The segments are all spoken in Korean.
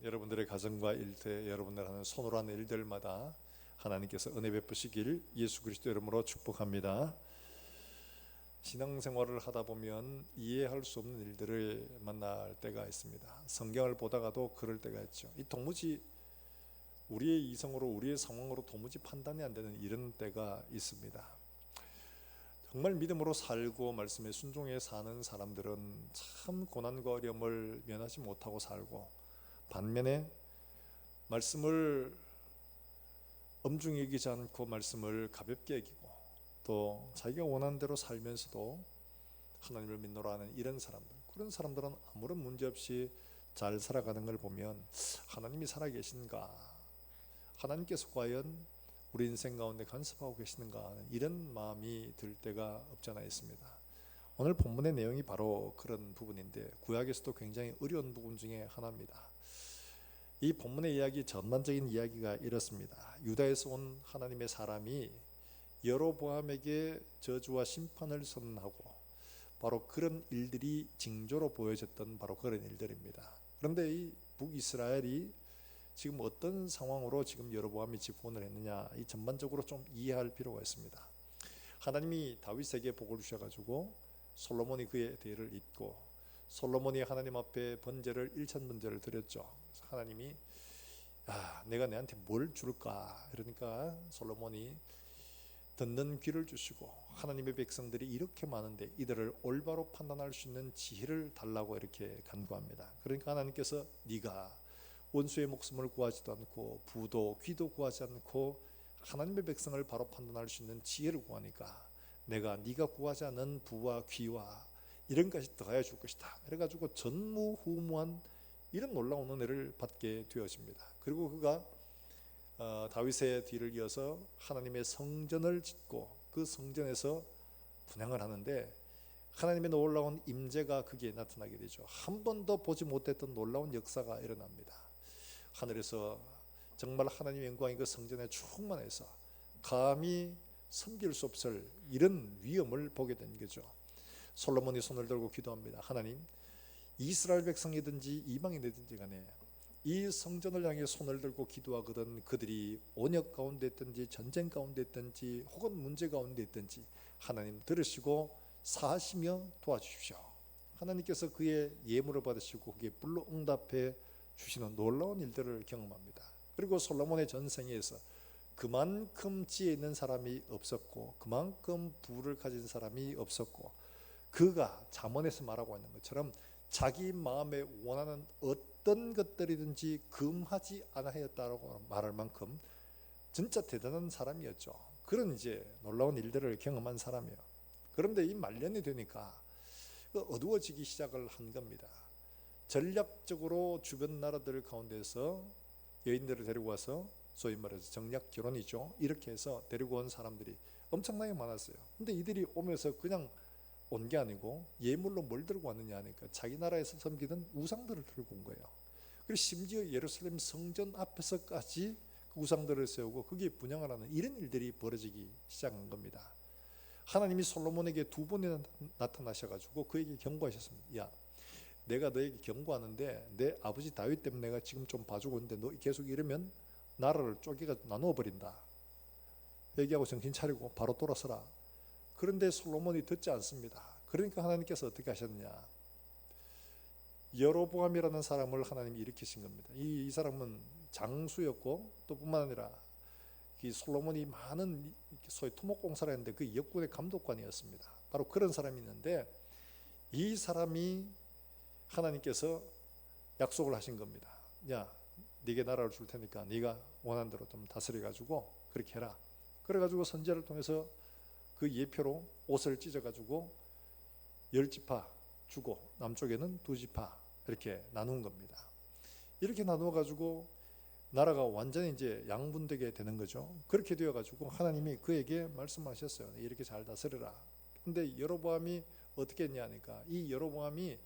여러분들의 가정과 일터에 여러분들 하는 손으로 하는 일들마다 하나님께서 은혜 베푸시길 예수 그리스도 이름으로 축복합니다. 신앙생활을 하다 보면 이해할 수 없는 일들을 만날 때가 있습니다. 성경을 보다가도 그럴 때가 있죠. 이 도무지 우리의 이성으로 우리의 상황으로 도무지 판단이 안 되는 이런 때가 있습니다. 정말 믿음으로 살고 말씀에 순종해 사는 사람들은 참 고난과 어려움을 면하지 못하고 살고, 반면에 말씀을 엄중히 여기지 않고 말씀을 가볍게 여기고 또 자기가 원하는 대로 살면서도 하나님을 믿노라 하는 이런 사람들, 그런 사람들은 아무런 문제 없이 잘 살아가는 걸 보면 하나님이 살아계신가, 하나님께서 과연 우리 인생 가운데 간섭하고 계시는가 하는 이런 마음이 들 때가 없잖아 있습니다. 오늘 본문의 내용이 바로 그런 부분인데, 구약에서도 굉장히 어려운 부분 중에 하나입니다. 이 본문의 이야기, 전반적인 이야기가 이렇습니다. 유다에서 온 하나님의 사람이 여로보암에게 저주와 심판을 선언하고, 바로 그런 일들이 징조로 보여졌던 바로 그런 일들입니다. 그런데 이 북이스라엘이 지금 어떤 상황으로 지금 여로보암이 집권을 했느냐, 이 전반적으로 좀 이해할 필요가 있습니다. 하나님이 다윗에게 복을 주셔가지고 솔로몬이 그의 대를 잇고, 솔로몬이 하나님 앞에 번제를 1천 번제를 드렸죠. 하나님이 내가 내한테 뭘 줄까, 그러니까 솔로몬이 듣는 귀를 주시고, 하나님의 백성들이 이렇게 많은데 이들을 올바로 판단할 수 있는 지혜를 달라고 이렇게 간구합니다. 그러니까 하나님께서 네가 원수의 목숨을 구하지도 않고 부도 귀도 구하지 않고 하나님의 백성을 바로 판단할 수 있는 지혜를 구하니까 내가 네가 구하지 않은 부와 귀와 이런 것이 더하여 줄 것이다. 그래가지고 전무후무한 이런 놀라운 은혜를 받게 되어집니다. 그리고 그가 다윗의 뒤를 이어서 하나님의 성전을 짓고 그 성전에서 분향을 하는데, 하나님의 놀라운 임재가 거기에 나타나게 되죠. 한 번도 보지 못했던 놀라운 역사가 일어납니다. 하늘에서 정말 하나님의 영광이 그 성전에 충만해서 감히 섬길 수 없을 이런 위엄을 보게 된 거죠. 솔로몬이 손을 들고 기도합니다. 하나님, 이스라엘 백성이든지 이방인이든지 간에 이 성전을 향해 손을 들고 기도하거든 그들이 온역 가운데 있든지 전쟁 가운데 있든지 혹은 문제 가운데 있든지 하나님 들으시고 사하시며 도와주십시오. 하나님께서 그의 예물을 받으시고 그게 불로 응답해 주시는 놀라운 일들을 경험합니다. 그리고 솔로몬의 전생에서 그만큼 지혜 있는 사람이 없었고 그만큼 부를 가진 사람이 없었고, 그가 잠언에서 말하고 있는 것처럼 자기 마음에 원하는 어떤 것들이든지 금하지 않아하였다고 말할 만큼 진짜 대단한 사람이었죠. 그런 이제 놀라운 일들을 경험한 사람이에요. 그런데 이 말년이 되니까 어두워지기 시작을 한 겁니다. 전략적으로 주변 나라들 가운데서 여인들을 데리고 와서 소위 말해서 정략 결혼이죠. 이렇게 해서 데리고 온 사람들이 엄청나게 많았어요. 근데 이들이 오면서 그냥 온 게 아니고 예물로 뭘 들고 왔느냐 하니까 자기 나라에서 섬기던 우상들을 들고 온 거예요. 그리고 심지어 예루살렘 성전 앞에서까지 그 우상들을 세우고 거기에 분향을 하는 이런 일들이 벌어지기 시작한 겁니다. 하나님이 솔로몬에게 두 번이나 나타나셔가지고 그에게 경고하셨습니다. 야, 내가 너에게 경고하는데 내 아버지 다윗 때문에 내가 지금 좀 봐주고 있는데 너 계속 이러면 나라를 쪼개가 나누어 버린다. 얘기하고 정신 차리고 바로 돌아서라. 그런데 솔로몬이 듣지 않습니다. 그러니까 하나님께서 어떻게 하셨느냐, 여로보암이라는 사람을 하나님이 일으키신 겁니다. 이 사람은 장수였고 또 뿐만 아니라 이 솔로몬이 많은 소위 토목공사를 했는데 그 역군의 감독관이었습니다. 바로 그런 사람이 있는데, 이 사람이 하나님께서 약속을 하신 겁니다. 야, 네게 나라를 줄 테니까 네가 원하는 대로 좀 다스려 가지고 그렇게 해라. 그래 가지고 선지자를 통해서 그 예표로 옷을 찢어 가지고 10지파 주고 남쪽에는 2지파 이렇게 나눈 겁니다. 이렇게 나누어 가지고 나라가 완전히 이제 양분되게 되는 거죠. 그렇게 되어 가지고 하나님이 그에게 말씀하셨어요. 이렇게 잘 다스려라. 근데 여로보암이 어떻게 했냐 하니까, 이 여로보암이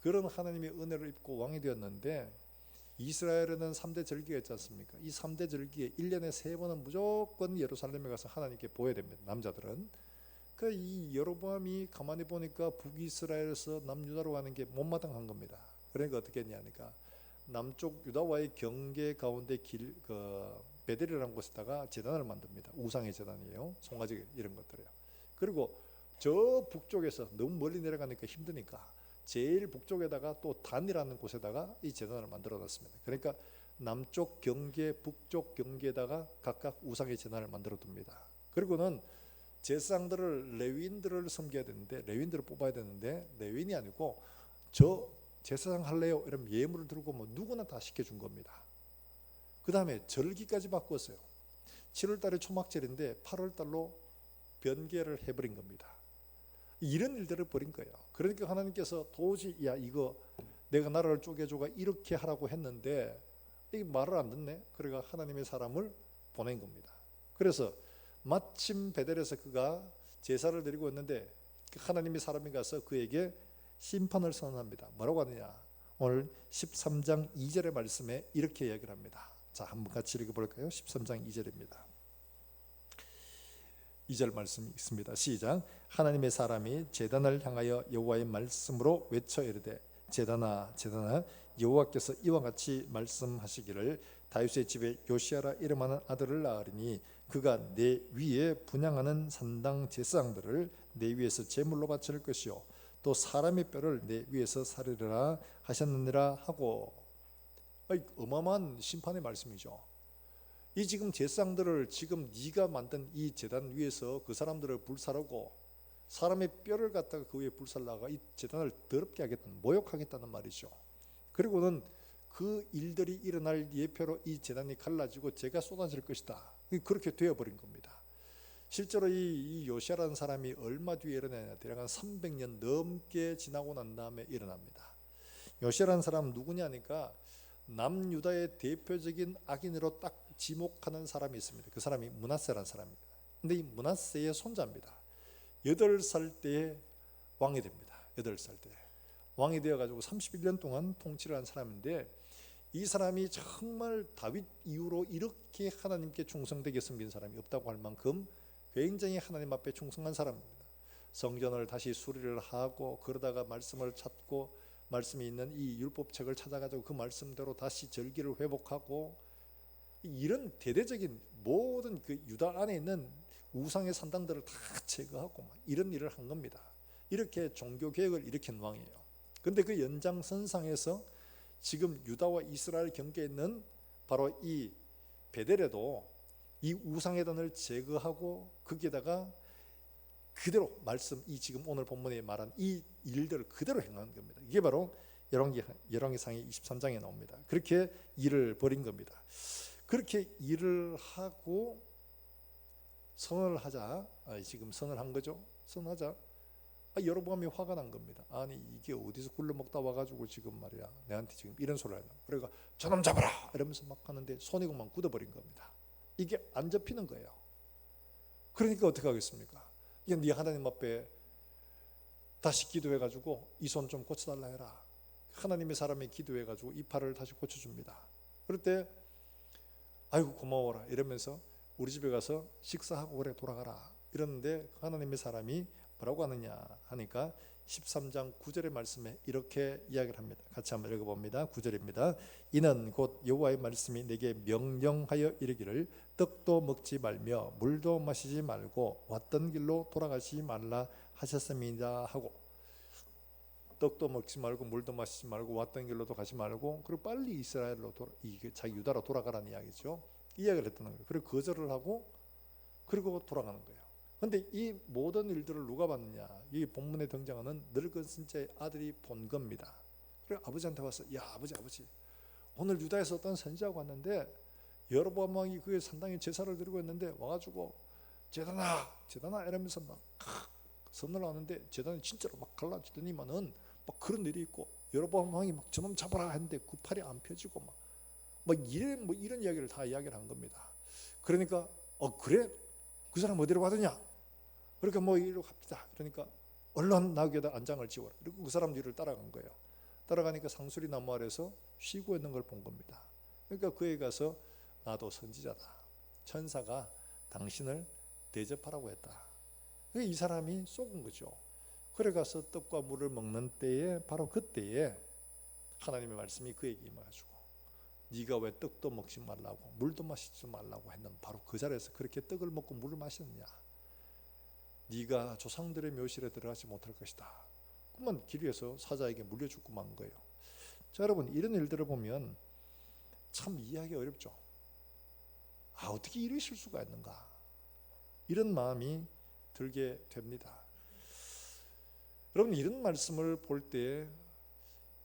그런 하나님의 은혜를 입고 왕이 되었는데, 이스라엘에는 3대 절기가 있지 않습니까? 이 3대 절기에 1년에 3번은 무조건 예루살렘에 가서 하나님께 보여야 됩니다. 남자들은. 이 여로보암이 가만히 보니까 북이스라엘에서 남유다로 가는 게 못마땅한 겁니다. 그러니까 어떻게 했냐 하니까 남쪽 유다와의 경계 가운데 베델이라는 곳에다가 제단을 만듭니다. 우상의 제단이에요. 송아지 이런 것들이에요. 그리고 저 북쪽에서 너무 멀리 내려가니까 힘드니까 제일 북쪽에다가 또 단이라는 곳에다가 이 제단을 만들어 놨습니다. 그러니까 남쪽 경계, 북쪽 경계에다가 각각 우상의 제단을 만들어 둡니다. 그리고는 제사장들을, 레위인들을 섬겨야 되는데, 레위인들을 뽑아야 되는데 레위인이 아니고 저 제사장 할래요? 이러면 예물을 들고 뭐 누구나 다 시켜준 겁니다. 그 다음에 절기까지 바꿨어요. 7월 달에 초막절인데 8월 달로 변개를 해버린 겁니다. 이런 일들을 벌인 거예요. 그러니까 하나님께서 도저히 야 이거 내가 나라를 쪼개줘가 이렇게 하라고 했는데 이게 말을 안 듣네. 그러니까 하나님의 사람을 보낸 겁니다. 그래서 마침 베델에서 그가 제사를 드리고 있는데 하나님의 사람이 가서 그에게 심판을 선언합니다. 뭐라고 하느냐? 오늘 13장 2절의 말씀에 이렇게 이야기를 합니다. 자, 한번 같이 읽어볼까요? 13장 2절입니다. 2절 말씀이 있습니다. 시작. 하나님의 사람이 제단을 향하여 여호와의 말씀으로 외쳐 이르되 제단아 제단아 여호와께서 이와 같이 말씀하시기를 다윗의 집에 요시아라 이름하는 아들을 낳으리니 그가 내 위에 분향하는 산당 제사장들을 내 위에서 제물로 바칠 것이요 또 사람의 뼈를 내 위에서 사르리라 하셨느니라 하고. 어마어마한 심판의 말씀이죠. 이 지금 제사장들을 지금 네가 만든 이 제단 위에서 그 사람들을 불사르고 사람의 뼈를 갖다가 그 위에 불살라가 이 제단을 더럽게 하겠다는, 모욕하겠다는 말이죠. 그리고는 그 일들이 일어날 예표로 이 제단이 갈라지고 재가 쏟아질 것이다. 그렇게 되어버린 겁니다. 실제로 이 요시아라는 사람이 얼마 뒤에 일어나냐, 대략 한 300년 넘게 지나고 난 다음에 일어납니다. 요시아라는 사람은 누구냐니까 남유다의 대표적인 악인으로 딱 지목하는 사람이 있습니다. 그 사람이 므낫세라는 사람입니다. 근데 이 므낫세의 손자입니다. 8살 때에 왕이 됩니다. 8살 때 왕이 되어가지고 31년 동안 통치를 한 사람인데, 이 사람이 정말 다윗 이후로 이렇게 하나님께 충성되게 섬긴 사람이 없다고 할 만큼 굉장히 하나님 앞에 충성한 사람입니다. 성전을 다시 수리를 하고, 그러다가 말씀을 찾고 말씀이 있는 이 율법책을 찾아가지고 그 말씀대로 다시 절기를 회복하고, 이런 대대적인 모든 그 유다 안에 있는 우상의 산당들을 다 제거하고 이런 일을 한 겁니다. 이렇게 종교 개혁을 일으킨 왕이에요. 그런데 그 연장선상에서 지금 유다와 이스라엘 경계에 있는 바로 이 베델에도 이 우상의 단을 제거하고 거기에다가 그대로 말씀, 이 지금 오늘 본문에 말한 이 일들을 그대로 행한 겁니다. 이게 바로 열왕기상의 23장에 나옵니다. 그렇게 일을 벌인 겁니다. 그렇게 일을 하고 선언을 하자, 지금 선언한 거죠. 선언하자 여로보암이 화가 난 겁니다. 아니 이게 어디서 굴러먹다 와가지고 지금 말이야 내한테 지금 이런 소리를 하냐. 그러니까 저놈 잡아라 이러면서 막 하는데 손이 그만 굳어버린 겁니다. 이게 안 잡히는 거예요. 그러니까 어떻게 하겠습니까? 이게 네 하나님 앞에 다시 기도해가지고 이 손 좀 고쳐달라 해라. 하나님의 사람이 기도해가지고 이 팔을 다시 고쳐줍니다. 그럴 때 아이고 고마워라 이러면서 우리 집에 가서 식사하고 그래 돌아가라 이러는데, 하나님의 사람이 뭐라고 하느냐 하니까 13장 9절의 말씀에 이렇게 이야기를 합니다. 같이 한번 읽어봅니다. 9절입니다. 이는 곧 여호와의 말씀이 내게 명령하여 이르기를 떡도 먹지 말며 물도 마시지 말고 왔던 길로 돌아가지 말라 하셨습니다 하고, 떡도 먹지 말고 물도 마시지 말고 왔던 길로도 가지 말고, 그리고 빨리 이스라엘로 자기 유다로 돌아가라는 이야기죠. 이 이야기를 했다는 거예요. 그리고 거절을 하고 그리고 돌아가는 거예요. 그런데 이 모든 일들을 누가 봤느냐? 이 본문에 등장하는 늙은 선지자의 아들이 본 겁니다. 그래서 아버지한테 와서 야 아버지 오늘 유다에서 어떤 선지자가 왔는데 여로보암 왕이 그의 산당에 제사를 드리고 있는데 와가지고 제단아 이러면서 막 선언을 하는데 제단이 진짜로 막 갈라지더니만은 막 그런 일이 있고, 여로보암 왕이 막 저놈 잡아라 했는데 그 팔이 안 펴지고 이런 이야기를 다 이야기를 한 겁니다. 그러니까 그래? 그 사람 어디로 가더냐? 그러니까 이리로 갑시다. 그러니까 얼른 나귀에다 안장을 지워라. 그리고 그 사람 뒤를 따라간 거예요. 따라가니까 상수리 나무 아래서 쉬고 있는 걸 본 겁니다. 그러니까 그에 가서 나도 선지자다. 천사가 당신을 대접하라고 했다. 이 사람이 속은 거죠. 그래 가서 떡과 물을 먹는 때에 바로 그때에 하나님의 말씀이 그에게 임해가지고 네가 왜 떡도 먹지 말라고 물도 마시지 말라고 했는 바로 그 자리에서 그렇게 떡을 먹고 물을 마셨느냐? 네가 조상들의 묘실에 들어가지 못할 것이다. 그러면 길 위에서 사자에게 물려 죽고 만 거예요. 자, 여러분, 이런 일들을 보면 참 이해하기 어렵죠. 어떻게 이러실 수가 있는가? 이런 마음이 들게 됩니다. 여러분, 이런 말씀을 볼 때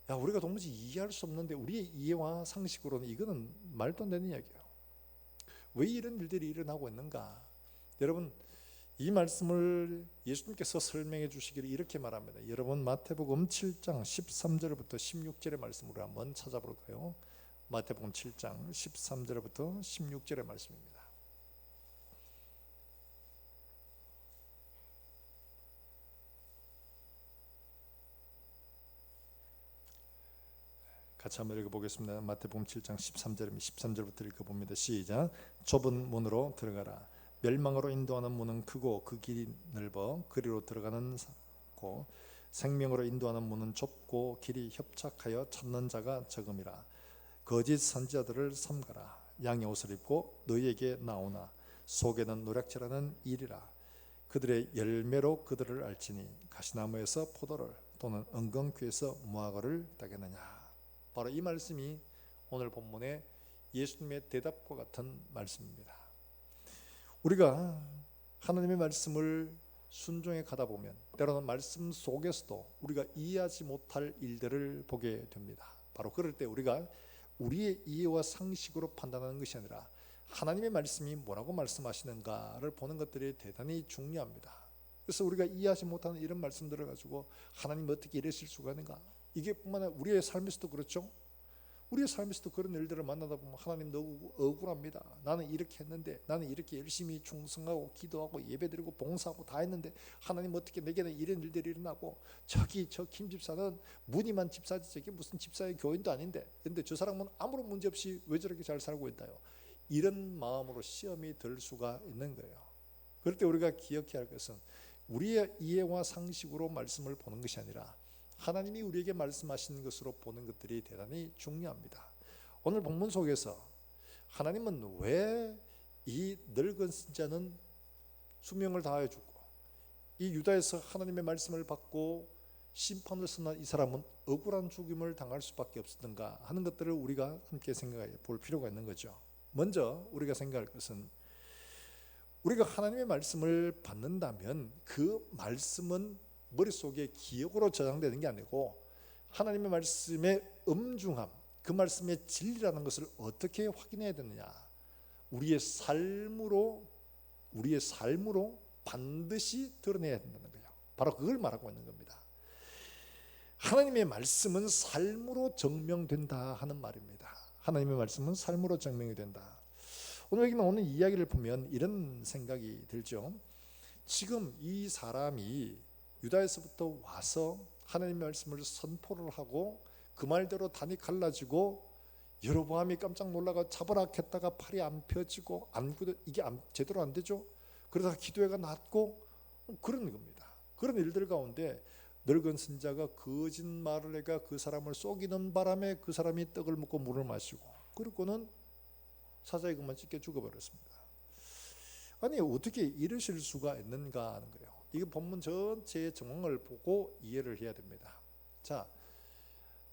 우리가 도무지 이해할 수 없는데 우리의 이해와 상식으로는 이거는 말도 안 되는 이야기예요. 왜 이런 일들이 일어나고 있는가? 여러분, 이 말씀을 예수님께서 설명해 주시기를 이렇게 말합니다. 여러분, 마태복음 7장 13절부터 16절의 말씀으로 한번 찾아볼까요? 마태복음 7장 13절부터 16절의 말씀입니다. 같이 한번 읽어보겠습니다. 마태복음 7장 13절부터 읽어봅니다. 시작. 좁은 문으로 들어가라. 멸망으로 인도하는 문은 크고 그 길이 넓어 그리로 들어가는 고 생명으로 인도하는 문은 좁고 길이 협착하여 찾는 자가 적음이라. 거짓 선지자들을 삼가라. 양의 옷을 입고 너희에게 나오나 속에는 노략질하는 일이라. 그들의 열매로 그들을 알지니 가시나무에서 포도를 또는 은근귀에서 무화과를 따겠느냐. 바로 이 말씀이 오늘 본문의 예수님의 대답과 같은 말씀입니다. 우리가 하나님의 말씀을 순종해 가다 보면 때로는 말씀 속에서도 우리가 이해하지 못할 일들을 보게 됩니다. 바로 그럴 때 우리가 우리의 이해와 상식으로 판단하는 것이 아니라 하나님의 말씀이 뭐라고 말씀하시는가를 보는 것들이 대단히 중요합니다. 그래서 우리가 이해하지 못하는 이런 말씀들을 가지고 하나님 어떻게 이러실 수가 있는가? 이게 뿐만 아니라 우리의 삶에서도 그렇죠. 우리의 삶에서도 그런 일들을 만나다 보면 하나님 너무 억울합니다. 나는 이렇게 했는데, 나는 이렇게 열심히 충성하고 기도하고 예배드리고 봉사하고 다 했는데 하나님 어떻게 내게는 이런 일들이 일어나고, 저 김 집사는 무늬만 집사지 저게 무슨 집사의 교인도 아닌데, 근데 저 사람은 아무런 문제 없이 왜 저렇게 잘 살고 있나요? 이런 마음으로 시험이 들 수가 있는 거예요. 그럴 때 우리가 기억해야 할 것은 우리의 이해와 상식으로 말씀을 보는 것이 아니라 하나님이 우리에게 말씀하시는 것으로 보는 것들이 대단히 중요합니다. 오늘 본문 속에서 하나님은 왜 이 늙은 선지자는 수명을 다하여 죽고 이 유다에서 하나님의 말씀을 받고 심판을 선언한 이 사람은 억울한 죽임을 당할 수밖에 없었던가 하는 것들을 우리가 함께 생각해 볼 필요가 있는 거죠. 먼저 우리가 생각할 것은 우리가 하나님의 말씀을 받는다면 그 말씀은 머릿속에 기억으로 저장되는 게 아니고 하나님의 말씀의 엄중함, 그 말씀의 진리라는 것을 어떻게 확인해야 되느냐? 우리의 삶으로 반드시 드러내야 된다는 거예요. 바로 그걸 말하고 있는 겁니다. 하나님의 말씀은 삶으로 증명된다 하는 말입니다. 하나님의 말씀은 삶으로 증명이 된다. 오늘 이야기를 보면 이런 생각이 들죠. 지금 이 사람이 유다에서부터 와서 하나님의 말씀을 선포를 하고 그 말대로 단이 갈라지고 여로보암이 깜짝 놀라가 잡으라 했다가 팔이 안 펴지고 이게 제대로 안 되죠. 그러다가 기도회가 났고 그런 겁니다. 그런 일들 가운데 늙은 선지자가 거짓말을 해가 그 사람을 속이는 바람에 그 사람이 떡을 먹고 물을 마시고 그리고는 사자에 그만 찢겨 죽어버렸습니다. 아니 어떻게 이러실 수가 있는가 하는 거예요. 이 본문 전체의 정황을 보고 이해를 해야 됩니다. 자,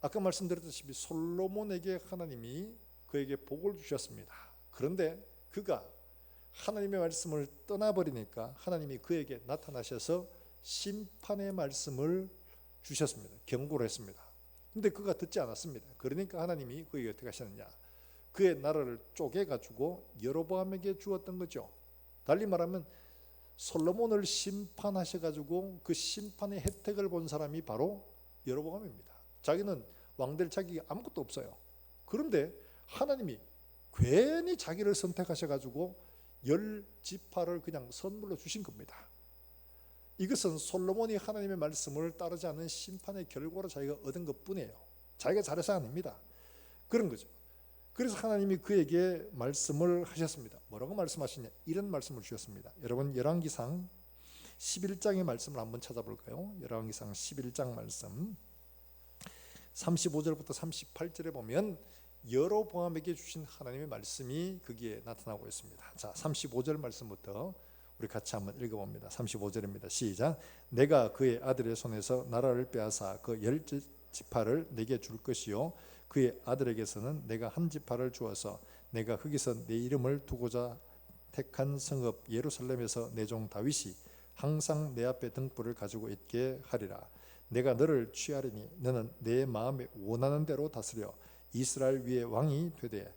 아까 말씀드렸다시피 솔로몬에게 하나님이 그에게 복을 주셨습니다. 그런데 그가 하나님의 말씀을 떠나버리니까 하나님이 그에게 나타나셔서 심판의 말씀을 주셨습니다. 경고를 했습니다. 근데 그가 듣지 않았습니다. 그러니까 하나님이 그에게 어떻게 하셨느냐? 그의 나라를 쪼개가지고 여로보암에게 주었던 거죠. 달리 말하면 솔로몬을 심판하셔가지고 그 심판의 혜택을 본 사람이 바로 여로보암입니다. 자기는 왕될 자격이 아무것도 없어요. 그런데 하나님이 괜히 자기를 선택하셔가지고 10지파를 그냥 선물로 주신 겁니다. 이것은 솔로몬이 하나님의 말씀을 따르지 않은 심판의 결과로 자기가 얻은 것뿐이에요. 자기가 잘해서 아닙니다. 그런 거죠. 그래서 하나님이 그에게 말씀을 하셨습니다. 뭐라고 말씀하시냐? 이런 말씀을 주셨습니다. 여러분 열왕기상 11장의 말씀을 한번 찾아볼까요? 열왕기상 11장 말씀 35절부터 38절에 보면 여로보암에게 주신 하나님의 말씀이 거기에 나타나고 있습니다. 자, 35절 말씀부터 우리 같이 한번 읽어봅니다. 35절입니다. 시작. 내가 그의 아들의 손에서 나라를 빼앗아 그 10지파를 내게 줄 것이요 그의 아들에게서는 내가 한 지파를 주어서 내가 거기서 내 이름을 두고자 택한 성읍 예루살렘에서 내 종 다윗이 항상 내 앞에 등불을 가지고 있게 하리라. 내가 너를 취하리니 너는 내 마음에 원하는 대로 다스려 이스라엘 위에 왕이 되되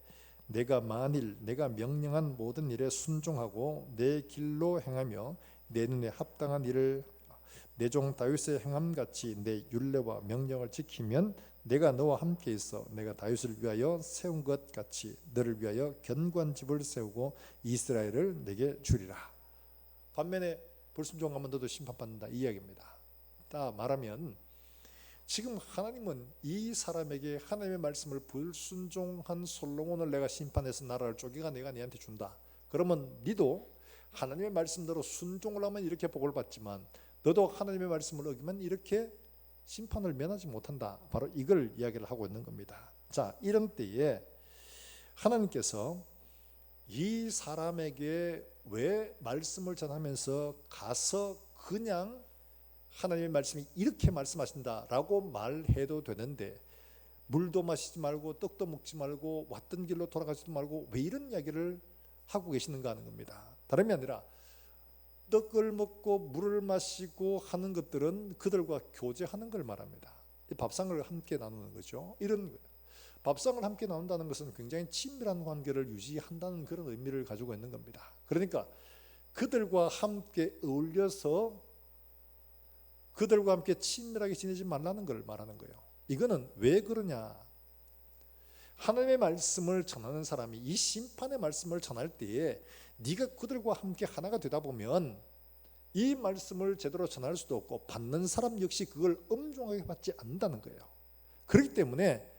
내가 만일 내가 명령한 모든 일에 순종하고 내 길로 행하며 내 눈에 합당한 일을 내 종 다윗의 행함같이 내 율례와 명령을 지키면 내가 너와 함께 있어 내가 다윗을 위하여 세운 것 같이 너를 위하여 견고한 집을 세우고 이스라엘을 내게 주리라. 반면에 불순종하면 너도 심판받는다, 이 이야기입니다. 다 말하면 지금 하나님은 이 사람에게 하나님의 말씀을 불순종한 솔로몬을 내가 심판해서 나라를 쪼개가 내가 네한테 준다. 그러면 니도 하나님의 말씀대로 순종을 하면 이렇게 복을 받지만 너도 하나님의 말씀을 어기면 이렇게 심판을 면하지 못한다. 바로 이걸 이야기를 하고 있는 겁니다. 자, 이런 때에 하나님께서 이 사람에게 왜 말씀을 전하면서 가서 그냥 하나님의 말씀이 이렇게 말씀하신다라고 말해도 되는데 물도 마시지 말고 떡도 먹지 말고 왔던 길로 돌아가지도 말고 왜 이런 이야기를 하고 계시는가 하는 겁니다. 다름이 아니라 떡을 먹고 물을 마시고 하는 것들은 그들과 교제하는 걸 말합니다. 밥상을 함께 나누는 거죠. 이런 거예요. 밥상을 함께 나눈다는 것은 굉장히 친밀한 관계를 유지한다는 그런 의미를 가지고 있는 겁니다. 그러니까 그들과 함께 어울려서 그들과 함께 친밀하게 지내지 말라는 걸 말하는 거예요. 이거는 왜 그러냐? 하나님의 말씀을 전하는 사람이 이 심판의 말씀을 전할 때에 네가 그들과 함께 하나가 되다 보면 이 말씀을 제대로 전할 수도 없고 받는 사람 역시 그걸 엄중하게 받지 않는다는 거예요. 그렇기 때문에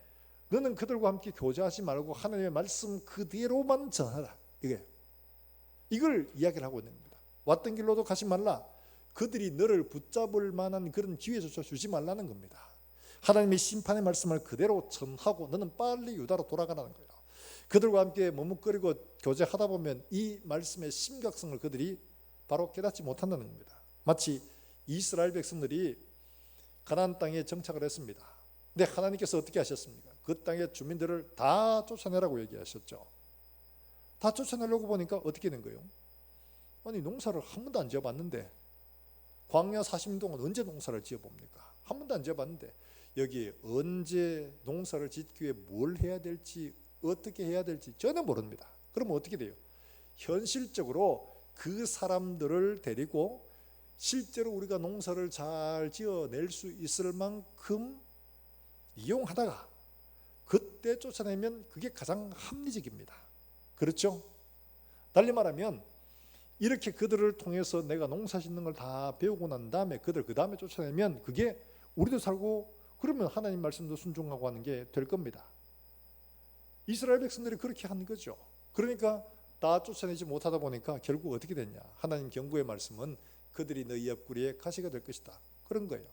너는 그들과 함께 교제하지 말고 하나님의 말씀 그대로만 전하라. 이걸 이야기를 하고 있는 겁니다. 왔던 길로도 가지 말라. 그들이 너를 붙잡을 만한 그런 기회조차 주지 말라는 겁니다. 하나님의 심판의 말씀을 그대로 전하고 너는 빨리 유다로 돌아가라는 거예요. 그들과 함께 머뭇거리고 교제하다 보면 이 말씀의 심각성을 그들이 바로 깨닫지 못한다는 겁니다. 마치 이스라엘 백성들이 가나안 땅에 정착을 했습니다. 근데 하나님께서 어떻게 하셨습니까? 그 땅의 주민들을 다 쫓아내라고 얘기하셨죠. 다 쫓아내려고 보니까 어떻게 된 거예요? 아니 농사를 한 번도 안 지어봤는데 광야 40년 동안 언제 농사를 지어봅니까? 한 번도 안 지어봤는데 여기 언제 농사를 짓기 위해 뭘 해야 될지 어떻게 해야 될지 전혀 모릅니다. 그러면 어떻게 돼요? 현실적으로 그 사람들을 데리고 실제로 우리가 농사를 잘 지어낼 수 있을 만큼 이용하다가 그때 쫓아내면 그게 가장 합리적입니다. 그렇죠? 달리 말하면 이렇게 그들을 통해서 내가 농사 짓는 걸 다 배우고 난 다음에 그들 그 다음에 쫓아내면 그게 우리도 살고 그러면 하나님 말씀도 순종하고 하는 게 될 겁니다. 이스라엘 백성들이 그렇게 한 거죠. 그러니까 다 쫓아내지 못하다 보니까 결국 어떻게 됐냐? 하나님 경고의 말씀은 그들이 너희 옆구리에 가시가 될 것이다. 그런 거예요.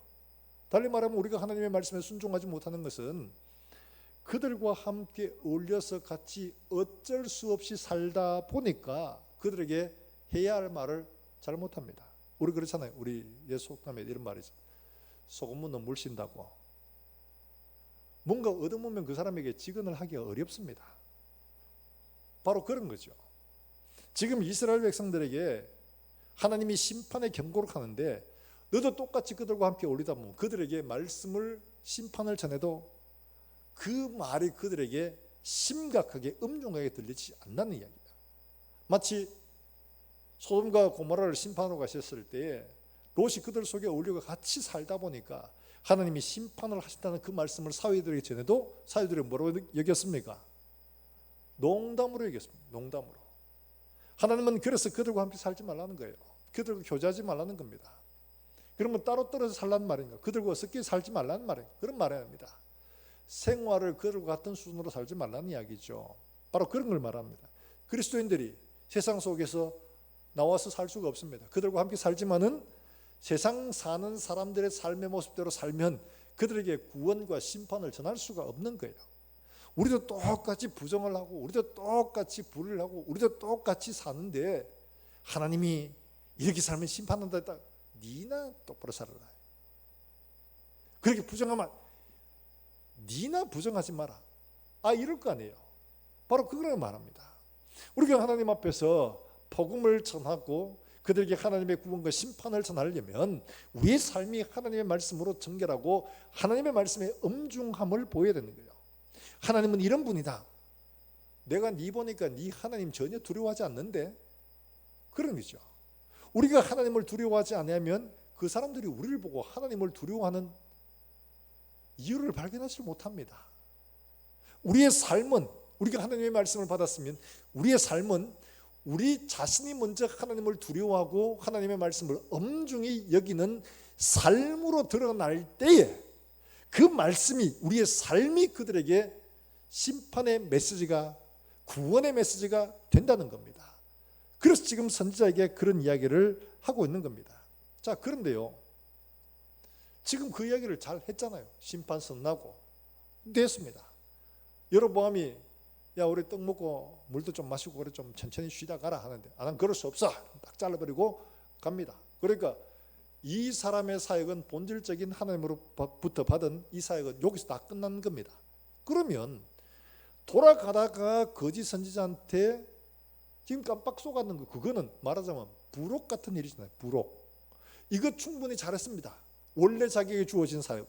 달리 말하면 우리가 하나님의 말씀에 순종하지 못하는 것은 그들과 함께 어울려서 같이 어쩔 수 없이 살다 보니까 그들에게 해야 할 말을 잘못합니다. 우리 그렇잖아요. 우리 속담에 이런 말이죠. 소금 묻는 물씬다고. 뭔가 얻어먹으면 그 사람에게 직언을 하기가 어렵습니다. 바로 그런 거죠. 지금 이스라엘 백성들에게 하나님이 심판의 경고를 하는데 너도 똑같이 그들과 함께 어울리다 보면 그들에게 말씀을 심판을 전해도 그 말이 그들에게 심각하게 엄중하게 들리지 않는 이야기입니다. 마치 소돔과 고모라를 심판하러 가셨을 때에 롯이 그들 속에 어울려 같이 살다 보니까 하나님이 심판을 하신다는 그 말씀을 사위들에게 전해도 사위들이 뭐라고 여겼습니까? 농담으로 여겼습니다. 농담으로. 하나님은 그래서 그들과 함께 살지 말라는 거예요. 그들과 교제하지 말라는 겁니다. 그러면 따로 떨어져 살라는 말인가? 그들과 섞여 살지 말라는 말인가? 그런 말이 아닙니다. 생활을 그들과 같은 수준으로 살지 말라는 이야기죠. 바로 그런 걸 말합니다. 그리스도인들이 세상 속에서 나와서 살 수가 없습니다. 그들과 함께 살지만은 세상 사는 사람들의 삶의 모습대로 살면 그들에게 구원과 심판을 전할 수가 없는 거예요. 우리도 똑같이 부정을 하고 우리도 똑같이 불을 하고 우리도 똑같이 사는데 하나님이 이렇게 살면 심판한다 했다. 니나 똑바로 살아라. 그렇게 부정하면 니나 부정하지 마라. 이럴 거 아니에요. 바로 그걸 말합니다. 우리가 하나님 앞에서 복음을 전하고 그들에게 하나님의 구원과 심판을 전하려면 우리의 삶이 하나님의 말씀으로 정결하고 하나님의 말씀의 엄중함을 보여야 되는 거예요. 하나님은 이런 분이다. 내가 네 보니까 네 하나님 전혀 두려워하지 않는데, 그런 거죠. 우리가 하나님을 두려워하지 않으면 그 사람들이 우리를 보고 하나님을 두려워하는 이유를 발견하지 못합니다. 우리의 삶은, 우리가 하나님의 말씀을 받았으면 우리의 삶은 우리 자신이 먼저 하나님을 두려워하고 하나님의 말씀을 엄중히 여기는 삶으로 드러날 때에 그 말씀이, 우리의 삶이 그들에게 심판의 메시지가, 구원의 메시지가 된다는 겁니다. 그래서 지금 선지자에게 그런 이야기를 하고 있는 겁니다. 자, 그런데요, 지금 그 이야기를 잘 했잖아요. 심판 선나고 됐습니다. 여로보암이 야, 우리 떡 먹고 물도 좀 마시고 그래 좀 천천히 쉬다 가라 하는데, 난 그럴 수 없어. 딱 잘라버리고 갑니다. 그러니까 이 사람의 사역은 본질적인 하나님으로부터 받은 이 사역은 여기서 다 끝난 겁니다. 그러면 돌아가다가 거짓 선지자한테 지금 깜빡 속았는 거, 그거는 말하자면 부록 같은 일이잖아요. 부록. 이거 충분히 잘했습니다. 원래 자기에게 주어진 사역.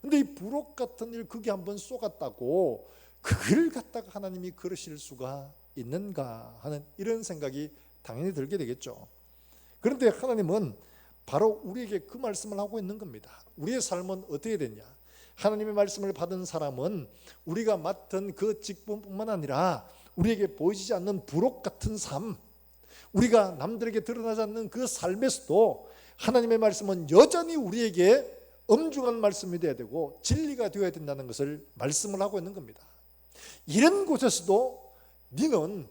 근데 이 부록 같은 일, 그게 한번 쏘갔다고 그걸 갖다가 하나님이 그러실 수가 있는가 하는 이런 생각이 당연히 들게 되겠죠. 그런데 하나님은 바로 우리에게 그 말씀을 하고 있는 겁니다. 우리의 삶은 어떻게 되냐? 하나님의 말씀을 받은 사람은 우리가 맡은 그 직분뿐만 아니라 우리에게 보이지 않는 부록 같은 삶, 우리가 남들에게 드러나지 않는 그 삶에서도 하나님의 말씀은 여전히 우리에게 엄중한 말씀이 되어야 되고 진리가 되어야 된다는 것을 말씀을 하고 있는 겁니다. 이런 곳에서도 너는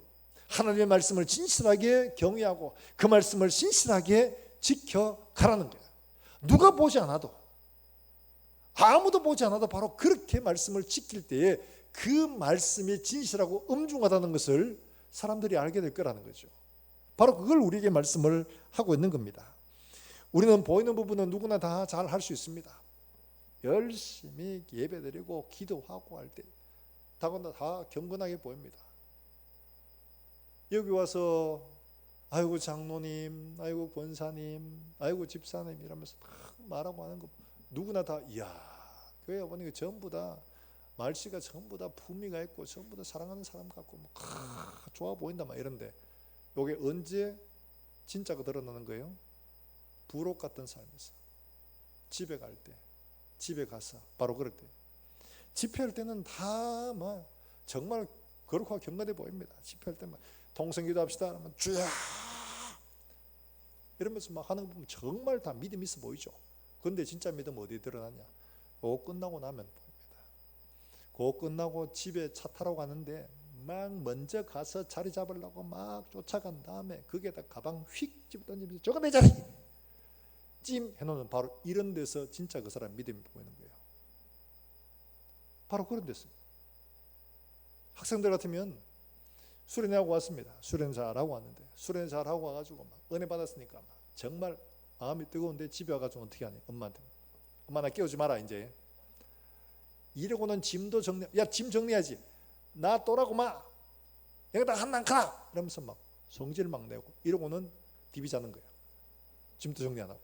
하나님의 말씀을 진실하게 경외하고 그 말씀을 신실하게 지켜가라는 거예요. 누가 보지 않아도, 아무도 보지 않아도 바로 그렇게 말씀을 지킬 때에 그 말씀이 진실하고 엄중하다는 것을 사람들이 알게 될 거라는 거죠. 바로 그걸 우리에게 말씀을 하고 있는 겁니다. 우리는 보이는 부분은 누구나 다 잘 할 수 있습니다. 열심히 예배드리고 기도하고 할 때 다 경건하게 보입니다. 여기 와서 아이고 장로님, 아이고 권사님, 아이고 집사님 이러면서 막 말하고 하는 거 누구나 다, 이야, 교회 와보니까 전부 다 말씨가 전부 다 품위가 있고 전부 다 사랑하는 사람 같고 뭐 좋아 보인다 막 이런데, 이게 언제 진짜가 드러나는 거예요? 부록 같은 삶에서, 집에 갈 때, 집에 가서 바로 그럴 때, 집회할 때는 다 막 정말 거룩하고 경건해 보입니다. 집회할 때만 통성기도 합시다 하면 주야 이러면서 막 하는 거 보면 정말 다 믿음 있어 보이죠. 그런데 진짜 믿음 어디에 드러나냐? 그거 끝나고 나면 보입니다. 그거 끝나고 집에 차 타러 가는데 막 먼저 가서 자리 잡으려고 막 쫓아간 다음에 거기에다 가방 휙 집어 던지면서 저거 내 자리 찜 해놓는, 바로 이런 데서 진짜 그 사람 믿음이 보이는 거예요. 바로 그런 데서 학생들 같으면 수련회하고 왔습니다. 수련 잘하고 왔는데 수련 잘하고 와가지고 막 은혜 받았으니까 막 정말 마음이 뜨거운데 집에 와가지고 어떻게 하냐? 엄마한테, 엄마 나 깨우지 마라 이제. 이러고는 짐도 정리, 야 짐 정리하지. 나 또라고 마. 여기다 한난 가라. 이러면서 막 성질 막 내고 이러고는 디비 자는 거예요. 짐도 정리 안 하고.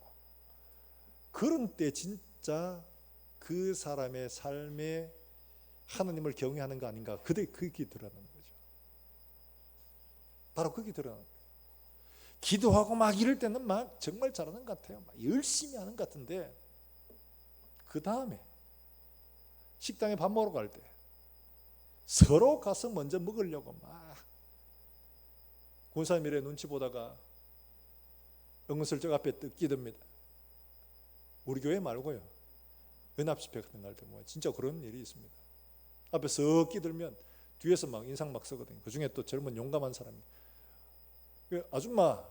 그런 때 진짜 그 사람의 삶에 하나님을 경외하는 거 아닌가? 그게 드러나는 거죠. 바로 그게 드러나는 거예요. 기도하고 막 이럴 때는 막 정말 잘하는 것 같아요. 막 열심히 하는 것 같은데 그 다음에 식당에 밥 먹으러 갈 때 서로 가서 먼저 먹으려고 막 권사님의 눈치 보다가 은근슬쩍 앞에 떡 끼듭니다. 우리 교회 말고요, 연합집회 같은 날 때 뭐 진짜 그런 일이 있습니다. 앞에 석 끼들면 뒤에서 막 인상 막 쓰거든요. 그 중에 또 젊은 용감한 사람이, 아줌마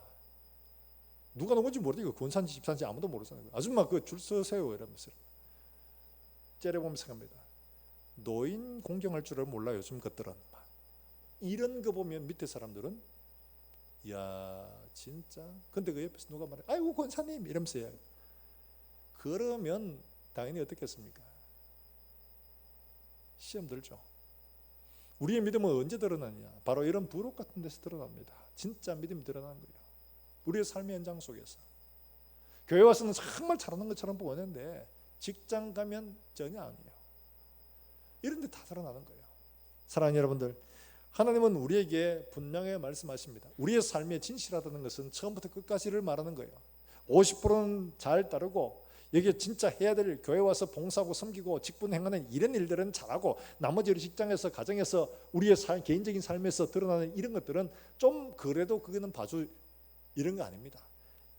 누가 누군지 모르니까 권사인지 집사인지 아무도 모르잖아요. 아줌마 그 줄 서세요 이러면서 째려보면서 갑니다. 노인 공경할 줄을 몰라 요즘 것들은. 이런 거 보면 밑에 사람들은 야 진짜. 근데 그 옆에서 누가 말해 아이고 권사님 이러면서 해요. 그러면 당연히 어떻겠습니까? 시험 들죠. 우리의 믿음은 언제 드러나냐? 바로 이런 부록 같은 데서 드러납니다. 진짜 믿음이 드러나는 거예요. 우리의 삶의 현장 속에서. 교회 와서는 정말 잘하는 것처럼 보이는데 직장 가면 전혀 아니에요. 이런 데 다 드러나는 거예요. 사랑하는 여러분들, 하나님은 우리에게 분명히 말씀하십니다. 우리의 삶에 진실하다는 것은 처음부터 끝까지를 말하는 거예요. 50%는 잘 따르고 여기에 진짜 해야 될 교회 와서 봉사하고 섬기고 직분 행하는 이런 일들은 잘하고 나머지 우리 직장에서 가정에서 우리의 개인적인 삶에서 드러나는 이런 것들은 좀 그래도 그거는 봐주 이런 거 아닙니다.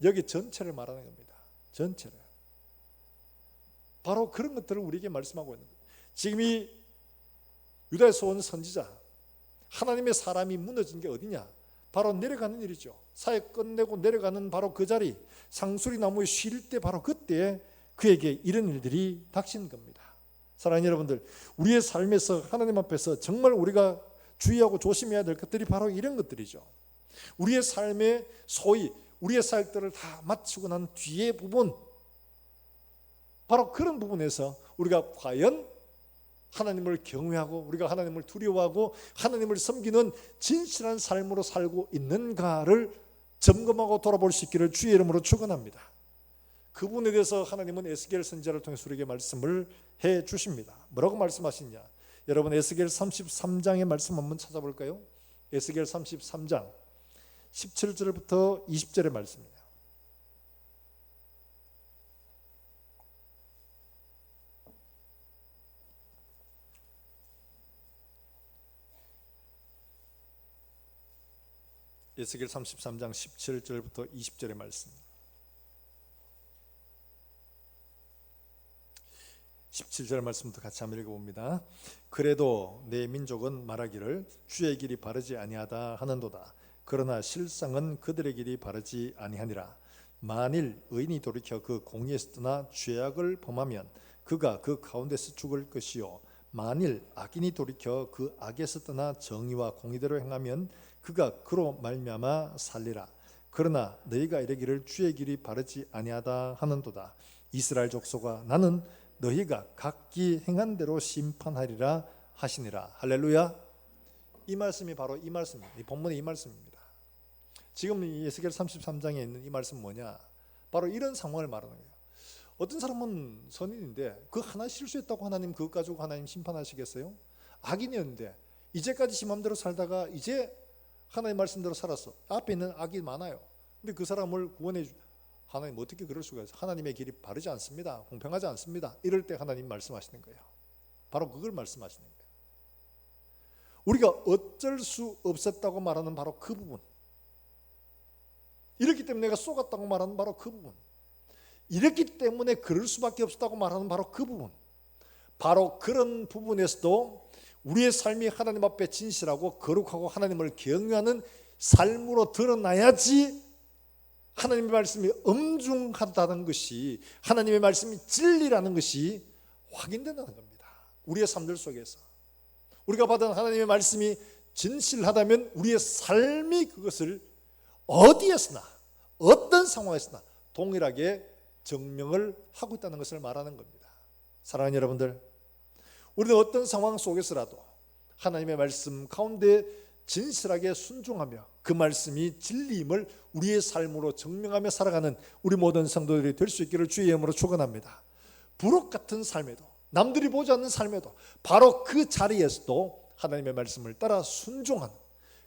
여기 전체를 말하는 겁니다. 전체를. 바로 그런 것들을 우리에게 말씀하고 있는 거예요. 지금 이 유다에서 온 선지자 하나님의 사람이 무너진 게 어디냐? 바로 내려가는 일이죠. 사역 끝내고 내려가는 바로 그 자리, 상수리 나무에 쉴 때 바로 그때 그에게 이런 일들이 닥치는 겁니다. 사랑하는 여러분들, 우리의 삶에서 하나님 앞에서 정말 우리가 주의하고 조심해야 될 것들이 바로 이런 것들이죠. 우리의 삶의 소위 우리의 사역들을 다 마치고 난 뒤의 부분, 바로 그런 부분에서 우리가 과연 하나님을 경외하고 우리가 하나님을 두려워하고 하나님을 섬기는 진실한 삶으로 살고 있는가를 점검하고 돌아볼 수 있기를 주의 이름으로 축원합니다. 그 부분에 대해서 하나님은 에스겔 선지자를 통해서 우리에게 말씀을 해 주십니다. 뭐라고 말씀하시냐? 여러분 에스겔 33장의 말씀 한번 찾아볼까요? 에스겔 33장 17절부터 20절의 말씀입니다. 에스겔 33장 17절부터 20절의 말씀. 17절 말씀부터 같이 한번 읽어봅니다. 그래도 내 민족은 말하기를 주의 길이 바르지 아니하다 하는도다. 그러나 실상은 그들의 길이 바르지 아니하니라. 만일 의인이 돌이켜 그 공의에서 떠나 죄악을 범하면 그가 그 가운데서 죽을 것이요 만일 악인이 돌이켜 그 악에서 떠나 정의와 공의대로 행하면 그가 그로 말미암아 살리라. 그러나 너희가 이르기를 주의 길이 바르지 아니하다 하는도다. 이스라엘 족속아 나는 너희가 각기 행한 대로 심판하리라 하시니라. 할렐루야. 이 말씀이 바로 이 말씀입니다. 이 본문의 이 말씀입니다. 지금 이 에스겔 33장에 있는 이 말씀은 뭐냐? 바로 이런 상황을 말하는 거예요. 어떤 사람은 선인인데 그 하나 실수했다고 하나님 그것 가지고 하나님 심판하시겠어요? 악인이었는데 이제까지 지 맘대로 살다가 이제 하나님 말씀대로 살았어. 앞에 있는 악이 많아요. 근데 그 사람을 구원해 하나님 어떻게 그럴 수가 있어요? 하나님의 길이 바르지 않습니다. 공평하지 않습니다. 이럴 때 하나님 말씀하시는 거예요. 바로 그걸 말씀하시는 거예요. 우리가 어쩔 수 없었다고 말하는 바로 그 부분, 이렇기 때문에 내가 쏘갔다고 말하는 바로 그 부분, 이랬기 때문에 그럴 수밖에 없었다고 말하는 바로 그 부분, 바로 그런 부분에서도 우리의 삶이 하나님 앞에 진실하고 거룩하고 하나님을 경외하는 삶으로 드러나야지 하나님의 말씀이 엄중하다는 것이, 하나님의 말씀이 진리라는 것이 확인된다는 겁니다. 우리의 삶들 속에서 우리가 받은 하나님의 말씀이 진실하다면 우리의 삶이 그것을 어디에서나 어떤 상황에서나 동일하게 증명을 하고 있다는 것을 말하는 겁니다. 사랑하는 여러분들, 우리는 어떤 상황 속에서라도 하나님의 말씀 가운데 진실하게 순종하며 그 말씀이 진리임을 우리의 삶으로 증명하며 살아가는 우리 모든 성도들이 될 수 있기를 주의 이름으로 축원합니다. 부록 같은 삶에도, 남들이 보지 않는 삶에도 바로 그 자리에서도 하나님의 말씀을 따라 순종하는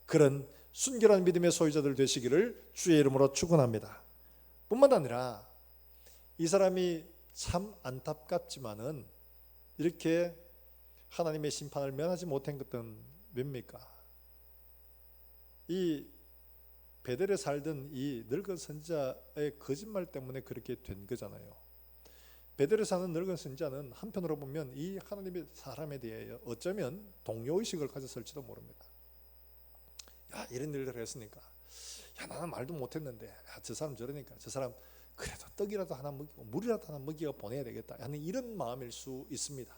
그런 순결한 믿음의 소유자들 되시기를 주의 이름으로 축원합니다. 뿐만 아니라 이 사람이 참 안타깝지만은 이렇게 하나님의 심판을 면하지 못한 것은 뭡니까? 이 베델에 살던 이 늙은 선지자의 거짓말 때문에 그렇게 된 거잖아요. 베델에 사는 늙은 선지자는 한편으로 보면 이 하나님의 사람에 대해 어쩌면 동료의식을 가졌을지도 모릅니다. 야, 이런 일들을 했으니까, 야, 나는 말도 못했는데, 야, 저 사람 저러니까 저 사람 그래도 떡이라도 하나 먹이고 물이라도 하나 먹이고 보내야 되겠다 하는 이런 마음일 수 있습니다.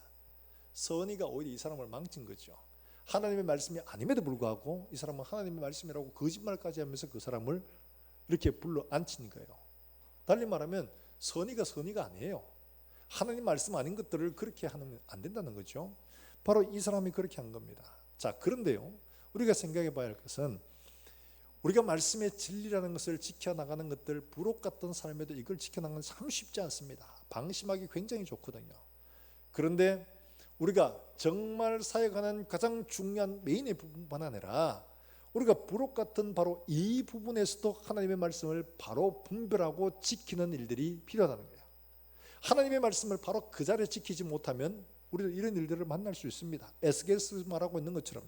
선의가 오히려 이 사람을 망친 거죠. 하나님의 말씀이 아님에도 불구하고 이 사람은 하나님의 말씀이라고 거짓말까지 하면서 그 사람을 이렇게 불러 앉힌 거예요. 달리 말하면 선의가 아니에요. 하나님 말씀 아닌 것들을 그렇게 하면 안 된다는 거죠. 바로 이 사람이 그렇게 한 겁니다. 자, 그런데요, 우리가 생각해 봐야 할 것은 우리가 말씀의 진리라는 것을 지켜나가는 것들, 부록 같던 삶에도 이걸 지켜나가는 게 참 쉽지 않습니다. 방심하기 굉장히 좋거든요. 그런데 우리가 정말 사역하는 가장 중요한 메인의 부분만 아니라 우리가 부록 같은 바로 이 부분에서도 하나님의 말씀을 바로 분별하고 지키는 일들이 필요하다는 거예요. 하나님의 말씀을 바로 그 자리에 지키지 못하면 우리도 이런 일들을 만날 수 있습니다. 에스겔스 말하고 있는 것처럼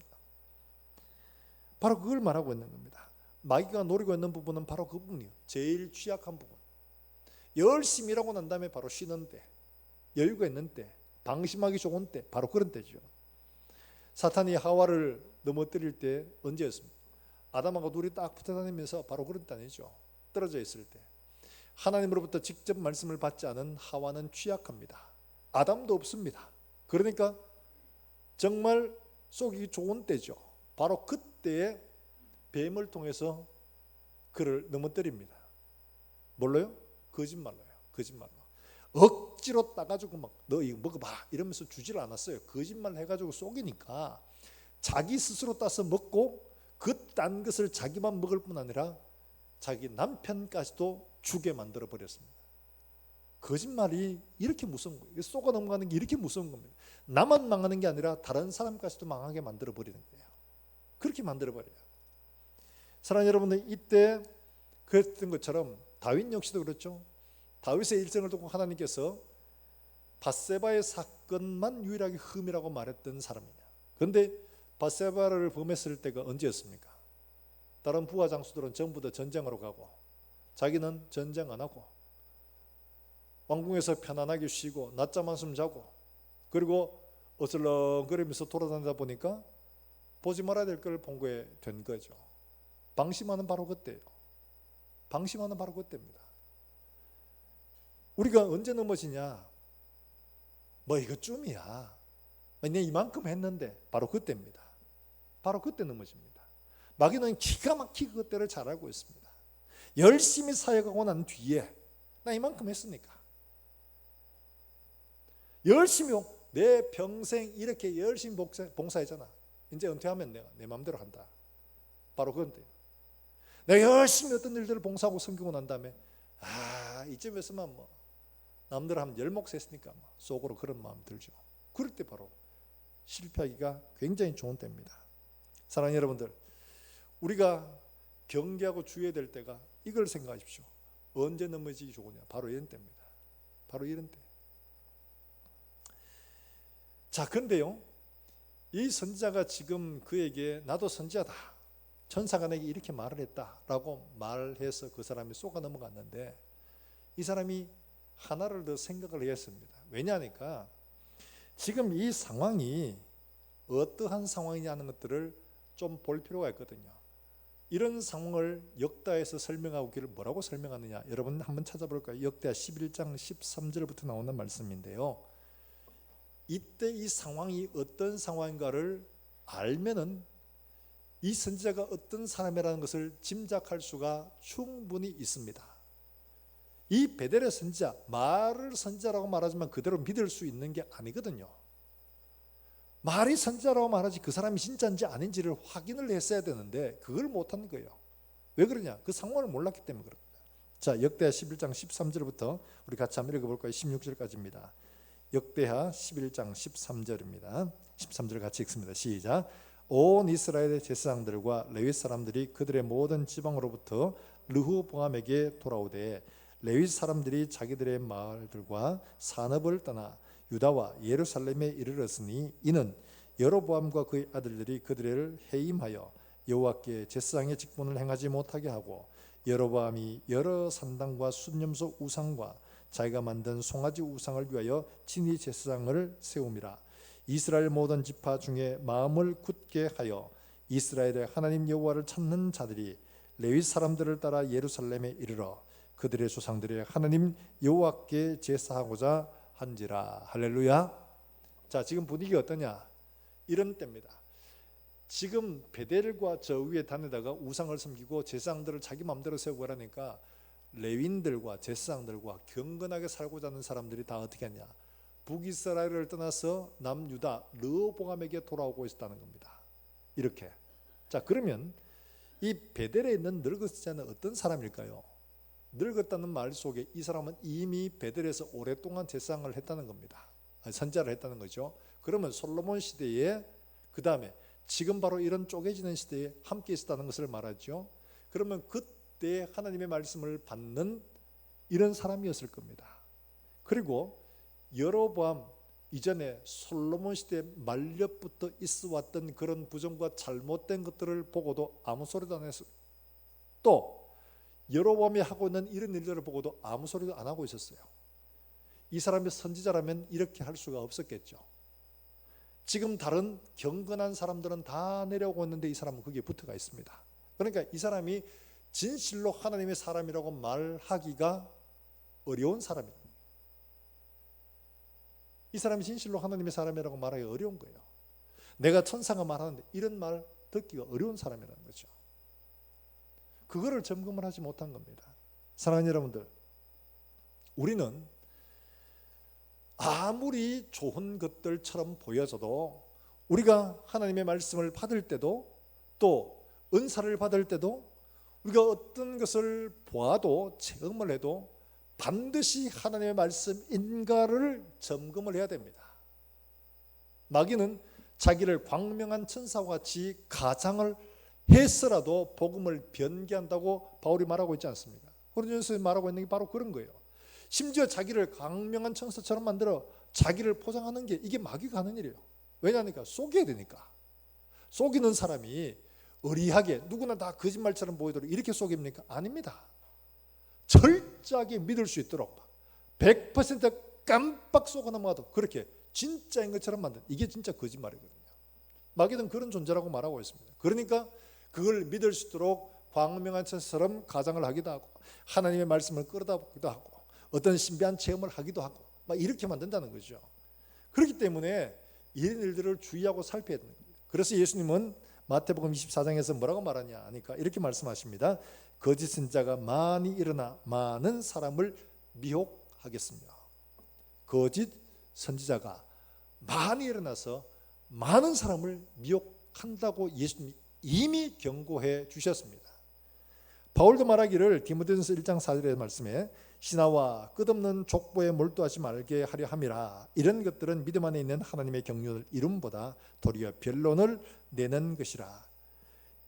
바로 그걸 말하고 있는 겁니다. 마귀가 노리고 있는 부분은 바로 그 부분이에요. 제일 취약한 부분. 열심히 일하고 난 다음에 바로 쉬는 때, 여유가 있는 때, 방심하기 좋은 때, 바로 그런 때죠. 사탄이 하와를 넘어뜨릴 때 언제였습니까? 아담하고 둘이 딱 붙어 다니면서 바로 그런 때 아니죠. 떨어져 있을 때. 하나님으로부터 직접 말씀을 받지 않은 하와는 취약합니다. 아담도 없습니다. 그러니까 정말 쏘기 좋은 때죠. 바로 그때에 뱀을 통해서 그를 넘어뜨립니다. 뭘로요? 거짓말로요. 거짓말로. 억지로 따가지고 막 너 이거 먹어봐 이러면서 주지를 않았어요. 거짓말 해가지고 속이니까 자기 스스로 따서 먹고 그 딴 것을 자기만 먹을 뿐 아니라 자기 남편까지도 죽게 만들어 버렸습니다. 거짓말이 이렇게 무서운 거예요. 쏘가 넘어가는 게 이렇게 무서운 겁니다. 나만 망하는 게 아니라 다른 사람까지도 망하게 만들어 버리는 거예요. 그렇게 만들어 버려요. 사랑하는 여러분들, 이때 그랬던 것처럼 다윗 역시도 그렇죠. 다윗의 일생을 두고 하나님께서 밧세바의 사건만 유일하게 흠이라고 말했던 사람이냐. 그런데 밧세바를 범했을 때가 언제였습니까? 다른 부하 장수들은 전부 다 전쟁으로 가고 자기는 전쟁 안 하고 왕궁에서 편안하게 쉬고 낮잠 한숨 자고 그리고 어슬렁거리면서 돌아다니다 보니까 보지 말아야 될 걸 본 거에 된 거죠. 방심하는 바로 그때예요. 방심하는 바로 그때입니다. 우리가 언제 넘어지냐? 뭐 이거 쯤이야. 내 이만큼 했는데 바로 그때입니다. 바로 그때 넘어집니다. 마귀는 기가 막히게 그때를 잘 알고 있습니다. 열심히 사역하고 난 뒤에 나 이만큼 했으니까 열심히 내 평생 이렇게 열심히 봉사했잖아. 이제 은퇴하면 내가 내 마음대로 한다. 바로 그건데요. 내가 열심히 어떤 일들을 봉사하고 섬기고 난 다음에 이쯤에서만 뭐 남들 하면 열목 셌으니까 뭐 속으로 그런 마음 들죠. 그럴 때 바로 실패하기가 굉장히 좋은 때입니다. 사랑하는 여러분들, 우리가 경계하고 주의해야 될 때가 이걸 생각하십시오. 언제 넘어지기 좋으냐? 바로 이런 때입니다. 바로 이런 때. 자, 그런데요, 이 선지자가 지금 그에게 나도 선지자다, 천사가 내게 이렇게 말을 했다라고 말해서 그 사람이 쏘가 넘어갔는데 이 사람이 하나를 더 생각을 했습니다. 왜냐하니까 지금 이 상황이 어떠한 상황이냐는 것들을 좀 볼 필요가 있거든요. 이런 상황을 역다에서 설명하고 있기를 뭐라고 설명하느냐, 여러분 한번 찾아볼까요? 역다 11장 13절부터 나오는 말씀인데요, 이때 이 상황이 어떤 상황인가를 알면은 이 선지자가 어떤 사람이라는 것을 짐작할 수가 충분히 있습니다. 이 베델의 선지자, 말을 선지자라고 말하지만 그대로 믿을 수 있는 게 아니거든요. 말이 선지자라고 말하지 그 사람이 진짜인지 아닌지를 확인을 했어야 되는데 그걸 못한 거예요. 왜 그러냐? 그 상황을 몰랐기 때문에 그렇습니다. 자, 역대하 11장 13절부터 우리 같이 한번 읽어볼까요? 16절까지입니다. 역대하 11장 13절입니다. 13절 같이 읽습니다. 시작. 온 이스라엘의 제사장들과 레위 사람들이 그들의 모든 지방으로부터 르호보암에게 돌아오되 레위 사람들이 자기들의 마을들과 산업을 떠나 유다와 예루살렘에 이르렀으니 이는 여로보암과 그의 아들들이 그들을 해임하여 여호와께 제사장의 직분을 행하지 못하게 하고 여로보암이 여러 산당과 순념소 우상과 자기가 만든 송아지 우상을 위하여 친히 제사장을 세움이라. 이스라엘 모든 지파 중에 마음을 굳게 하여 이스라엘의 하나님 여호와를 찾는 자들이 레위 사람들을 따라 예루살렘에 이르러 그들의 조상들의 하나님 여호와께 제사하고자 한지라. 할렐루야. 자, 지금 분위기가 어떠냐? 이런 때입니다. 지금 베델과 저 위에 단에다가 우상을 섬기고 제사장들을 자기 마음대로 세우고 하라니까 레윈들과 제사장들과 경건하게 살고자 하는 사람들이 다 어떻게 했냐? 북이스라엘을 떠나서 남유다 르호보암에게 돌아오고 있었다는 겁니다. 이렇게. 자, 그러면 이 베델에 있는 늙었을 자는 어떤 사람일까요? 늙었다는 말 속에 이 사람은 이미 베델에서 오랫동안 제사장을 했다는 겁니다. 선지자를 했다는 거죠. 그러면 솔로몬 시대에 그 다음에 지금 바로 이런 쪼개지는 시대에 함께 있었다는 것을 말하죠. 그러면 그때 하나님의 말씀을 받는 이런 사람이었을 겁니다. 그리고 여로보암 이전에 솔로몬 시대 말년부터 있어 왔던 그런 부정과 잘못된 것들을 보고도 아무 소리도 안 했어요. 또 여로보암이 하고 있는 이런 일들을 보고도 아무 소리도 안 하고 있었어요. 이 사람이 선지자라면 이렇게 할 수가 없었겠죠. 지금 다른 경건한 사람들은 다 내려오고 있는데 이 사람은 거기에 붙어가 있습니다. 그러니까 이 사람이 진실로 하나님의 사람이라고 말하기가 어려운 사람이에요. 이 사람이 진실로 하나님의 사람이라고 말하기 어려운 거예요. 내가 천사가 말하는데 이런 말 듣기가 어려운 사람이라는 거죠. 그거를 점검을 하지 못한 겁니다. 사랑하는 여러분들, 우리는 아무리 좋은 것들처럼 보여져도 우리가 하나님의 말씀을 받을 때도 또 은사를 받을 때도 우리가 어떤 것을 보아도 체험을 해도 반드시 하나님의 말씀인가를 점검을 해야 됩니다. 마귀는 자기를 광명한 천사와 같이 가장을 해서라도 복음을 변개한다고 바울이 말하고 있지 않습니까? 고린도전서에 말하고 있는 게 바로 그런 거예요. 심지어 자기를 광명한 천사처럼 만들어 자기를 포장하는 게 이게 마귀가 하는 일이에요. 왜냐하니까 속여야 되니까. 속이는 사람이 의리하게 누구나 다 거짓말처럼 보이도록 이렇게 속입니까? 아닙니다. 철저하게 믿을 수 있도록 100% 깜빡 속아 넘어가도 그렇게 진짜인 것처럼 만든, 이게 진짜 거짓말이거든요. 마귀는 그런 존재라고 말하고 있습니다. 그러니까 그걸 믿을 수 있도록 광명한 천사처럼 가장을 하기도 하고 하나님의 말씀을 끌어다 보기도 하고 어떤 신비한 체험을 하기도 하고 막 이렇게 만든다는 거죠. 그렇기 때문에 이런 일들을 주의하고 살펴야 되는 겁니다. 그래서 예수님은 마태복음 24장에서 뭐라고 말하냐 하니까 이렇게 말씀하십니다. 거짓 선지자가 많이 일어나 많은 사람을 미혹하겠습니다. 거짓 선지자가 많이 일어나서 많은 사람을 미혹한다고 예수님이 이미 경고해 주셨습니다. 바울도 말하기를 디모데전서 1장 4절의 말씀에 신하와 끝없는 족보에 몰두하지 말게 하려 함이라. 이런 것들은 믿음 안에 있는 하나님의 경륜을 이름보다 도리어 변론을 내는 것이라.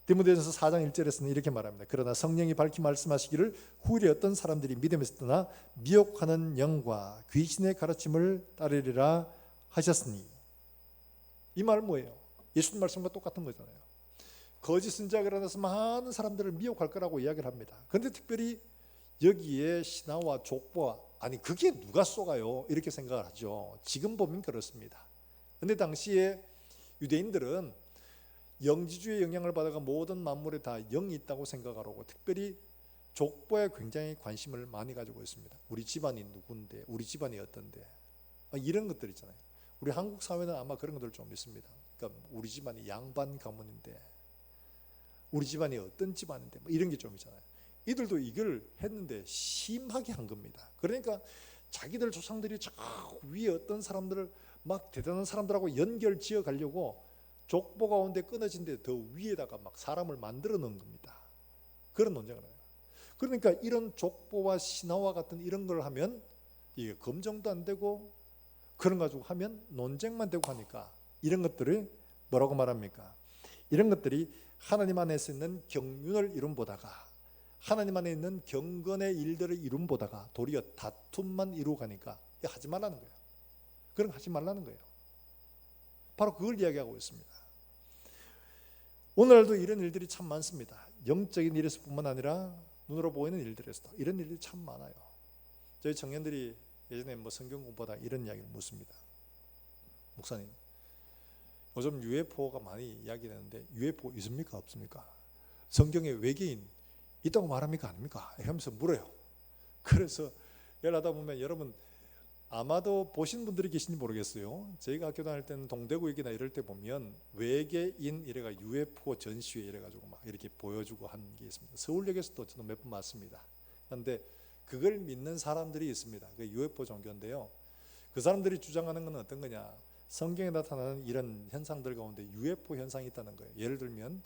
디모데전서 4장 1절에서는 이렇게 말합니다. 그러나 성령이 밝히 말씀하시기를 후일에 어떤 사람들이 믿음에서 떠나 미혹하는 영과 귀신의 가르침을 따르리라 하셨으니. 이 말 뭐예요? 예수님 말씀과 똑같은 거잖아요. 거짓 선지자가 일어나서 많은 사람들을 미혹할 거라고 이야기를 합니다. 그런데 특별히 여기에 신하와 족보와, 아니 그게 누가 속아요? 이렇게 생각을 하죠. 지금 보면 그렇습니다. 그런데 당시에 유대인들은 영지주의 영향을 받아가 모든 만물에 다 영이 있다고 생각하고 특별히 족보에 굉장히 관심을 많이 가지고 있습니다. 우리 집안이 누군데, 우리 집안이 어떤데, 이런 것들 있잖아요. 우리 한국 사회는 아마 그런 것들 좀 있습니다. 그러니까 우리 집안이 양반 가문인데, 우리 집안이 어떤 집안인데, 뭐 이런 게 좀 있잖아요. 이들도 이걸 했는데 심하게 한 겁니다. 그러니까 자기들 조상들이 저 위에 어떤 사람들을 막 대단한 사람들하고 연결 지어 가려고 족보 가운데 끊어진 데 더 위에다가 막 사람을 만들어 놓은 겁니다. 그런 논쟁을 해요. 그러니까 이런 족보와 신화와 같은 이런 걸 하면 이게 검증도 안 되고 그런 가지고 하면 논쟁만 되고 하니까 이런 것들을 뭐라고 말합니까? 이런 것들이 하나님 안에서 있는 경륜을 이룸보다가 하나님 안에 있는 경건의 일들을 이룸보다가 도리어 다툼만 이루고 가니까 하지 말라는 거예요. 그런 거 하지 말라는 거예요. 바로 그걸 이야기하고 있습니다. 오늘날도 이런 일들이 참 많습니다. 영적인 일에서 뿐만 아니라 눈으로 보이는 일들에서도 이런 일들이 참 많아요. 저희 청년들이 예전에 뭐 성경 공부하다 이런 이야기를 묻습니다. 목사님, 요즘 UFO가 많이 이야기되는데 UFO 있습니까? 없습니까? 성경에 외계인 있다고 말합니까? 아닙니까? 하면서 물어요. 그래서 열하다 보면 여러분 아마도 보신 분들이 계신지 모르겠어요. 저희가 학교 다닐 때는 동대구역이나 이럴 때 보면 외계인 이래가 UFO 전시회 이래가지고 막 이렇게 보여주고 한 게 있습니다. 서울역에서도 저도 몇 번 봤습니다. 그런데 그걸 믿는 사람들이 있습니다. 그 UFO 종교인데요. 그 사람들이 주장하는 건 어떤 거냐? 성경에 나타나는 이런 현상들 가운데 UFO 현상이 있다는 거예요. 예를 들면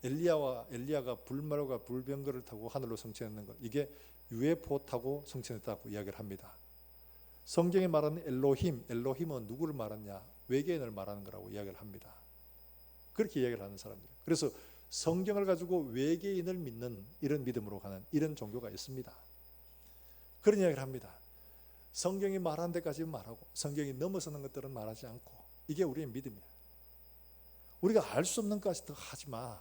엘리야가 불말과 불병거를 타고 하늘로 승천했는 것, 이게 UFO 타고 승천했다고 이야기를 합니다. 성경에 말하는 엘로힘은 누구를 말하냐? 외계인을 말하는 거라고 이야기를 합니다. 그렇게 이야기를 하는 사람들. 그래서 성경을 가지고 외계인을 믿는 이런 믿음으로 가는 이런 종교가 있습니다. 그런 이야기를 합니다. 성경이 말하는 데까지 말하고 성경이 넘어서는 것들은 말하지 않고, 이게 우리의 믿음이야. 우리가 알 수 없는 것까지 더 하지 마.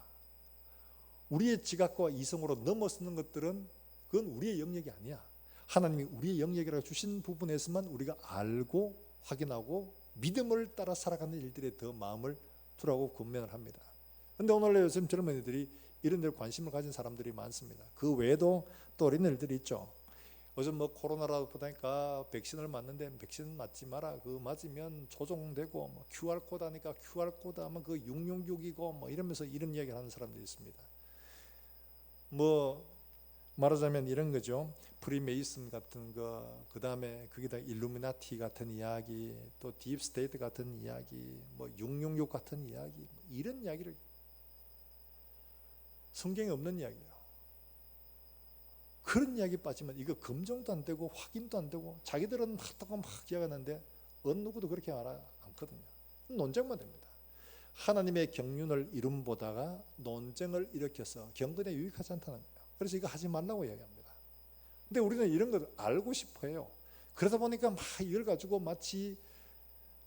우리의 지각과 이성으로 넘어서는 것들은 그건 우리의 영역이 아니야. 하나님이 우리의 영역이라고 주신 부분에서만 우리가 알고 확인하고 믿음을 따라 살아가는 일들에 더 마음을 두라고 권면을 합니다. 그런데 오늘 요즘 젊은이들이 이런 데 관심을 가진 사람들이 많습니다. 그 외에도 또 어린애들이 있죠. 요즘 뭐 코로나라고 보니까 백신을 맞는데 백신 맞지 마라. 그 맞으면 조종되고 뭐 QR코드 하니까 QR코드 하면 그 666이고 뭐 이러면서 이런 이야기를 하는 사람들이 있습니다. 뭐 말하자면 이런 거죠. 프리메이슨 같은 거, 그 다음에 거기다 일루미나티 같은 이야기, 또 딥스테이트 같은 이야기, 뭐 666 같은 이야기, 이런 이야기를 성경에 없는 이야기예요. 그런 이야기 빠지면 이거 검증도 안 되고 확인도 안 되고 자기들은 막 이야기하는데 어느 누구도 그렇게 알아 않거든요. 논쟁만 됩니다. 하나님의 경륜을 이룸보다가 논쟁을 일으켜서 경건에 유익하지 않다는 거예요. 그래서 이거 하지 말라고 이야기합니다. 근데 우리는 이런 걸 알고 싶어 해요. 그러다 보니까 막 이걸 가지고 마치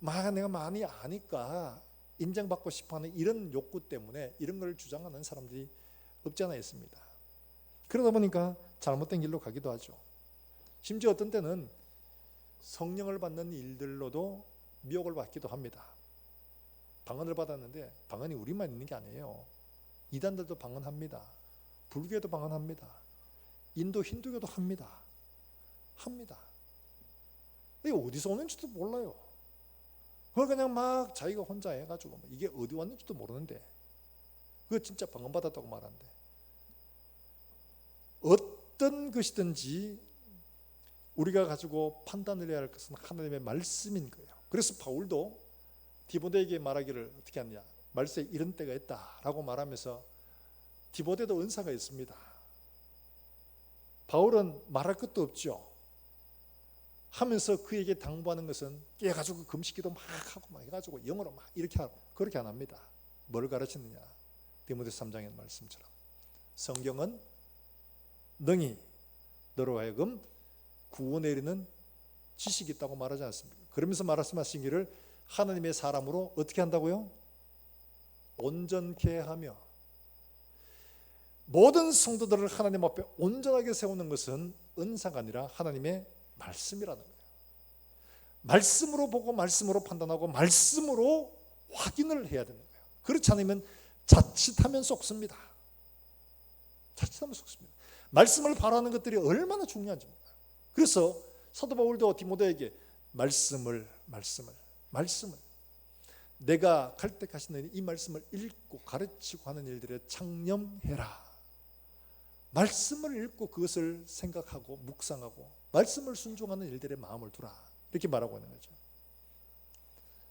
내가 많이 아니까 인정받고 싶어하는 이런 욕구 때문에 이런 걸 주장하는 사람들이 없지 않아 있습니다. 그러다 보니까 잘못된 길로 가기도 하죠. 심지어 어떤 때는 성령을 받는 일들로도 미혹을 받기도 합니다. 방언을 받았는데 방언이 우리만 있는 게 아니에요. 이단들도 방언합니다. 불교도 방언합니다. 인도 힌두교도 합니다. 이게 어디서 오는지도 몰라요. 그걸 그냥 막 자기가 혼자 해가지고 이게 어디 왔는지도 모르는데 그거 진짜 방언 받았다고 말하는데, 어떤 것이든지 우리가 가지고 판단을 해야 할 것은 하나님의 말씀인 거예요. 그래서 바울도 디모데에게 말하기를 어떻게 하느냐, 말세에 이런 때가 있다라고 말하면서 디모데도 은사가 있습니다. 바울은 말할 것도 없죠. 하면서 그에게 당부하는 것은 깨가지고 금식기도 막 하고 막 해가지고 영어로 막 이렇게 하고 그렇게 안 합니다. 뭘 가르치느냐, 디모데서 3장의 말씀처럼 성경은 능히 너로 하여금 구원에 이르는 지식이 있다고 말하지 않습니까? 그러면서 말씀하시기를 하나님의 사람으로 어떻게 한다고요? 온전케 하며. 모든 성도들을 하나님 앞에 온전하게 세우는 것은 은사가 아니라 하나님의 말씀이라는 거예요. 말씀으로 보고 말씀으로 판단하고 말씀으로 확인을 해야 되는 거예요. 그렇지 않으면 자칫하면 속습니다. 말씀을 바라는 것들이 얼마나 중요한지 몰라요. 그래서 사도 바울도 디모데에게 말씀을 내가 갈 때까지 너희 이 말씀을 읽고 가르치고 하는 일들에 창념해라. 말씀을 읽고 그것을 생각하고 묵상하고 말씀을 순종하는 일들에 마음을 두라. 이렇게 말하고 있는 거죠.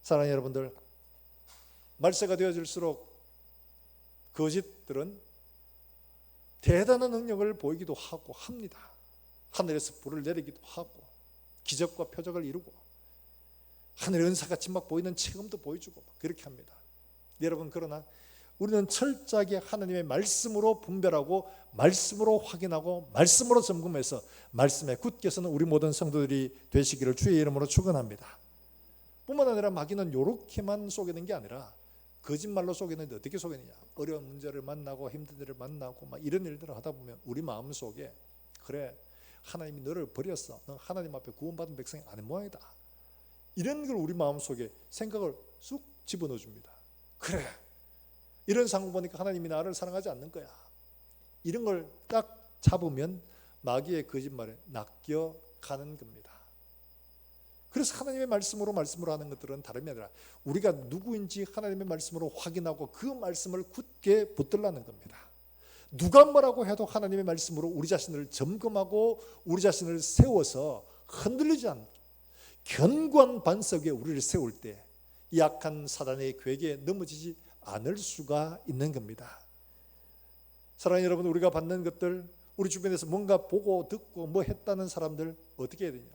사랑하는 여러분들, 말세가 되어질수록 거짓들은 대단한 능력을 보이기도 하고 합니다. 하늘에서 불을 내리기도 하고 기적과 표적을 이루고 하늘의 은사같이 막 보이는 체험도 보여주고 그렇게 합니다. 여러분, 그러나 우리는 철저하게 하나님의 말씀으로 분별하고 말씀으로 확인하고 말씀으로 점검해서 말씀에 굳게 서는 우리 모든 성도들이 되시기를 주의 이름으로 축원합니다. 뿐만 아니라 마귀는 이렇게만 속이는 게 아니라 거짓말로 속이는데 어떻게 속이느냐, 어려운 문제를 만나고 힘든 일을 만나고 막 이런 일들을 하다 보면 우리 마음속에 그래, 하나님이 너를 버렸어, 너 하나님 앞에 구원받은 백성이 아닌 모양이다, 이런 걸 우리 마음속에 생각을 쑥 집어넣어 줍니다. 그래, 이런 상황 보니까 하나님이 나를 사랑하지 않는 거야. 이런 걸 딱 잡으면 마귀의 거짓말에 낚여가는 겁니다. 그래서 하나님의 말씀으로 하는 것들은 다름이 아니라 우리가 누구인지 하나님의 말씀으로 확인하고 그 말씀을 굳게 붙들라는 겁니다. 누가 뭐라고 해도 하나님의 말씀으로 우리 자신을 점검하고 우리 자신을 세워서 흔들리지 않는 견고한 반석 위에 우리를 세울 때 약한 사단의 괴계에 넘어지지 않을 수가 있는 겁니다. 사랑하는 여러분, 우리가 받는 것들, 우리 주변에서 뭔가 보고 듣고 뭐 했다는 사람들 어떻게 해야 되냐?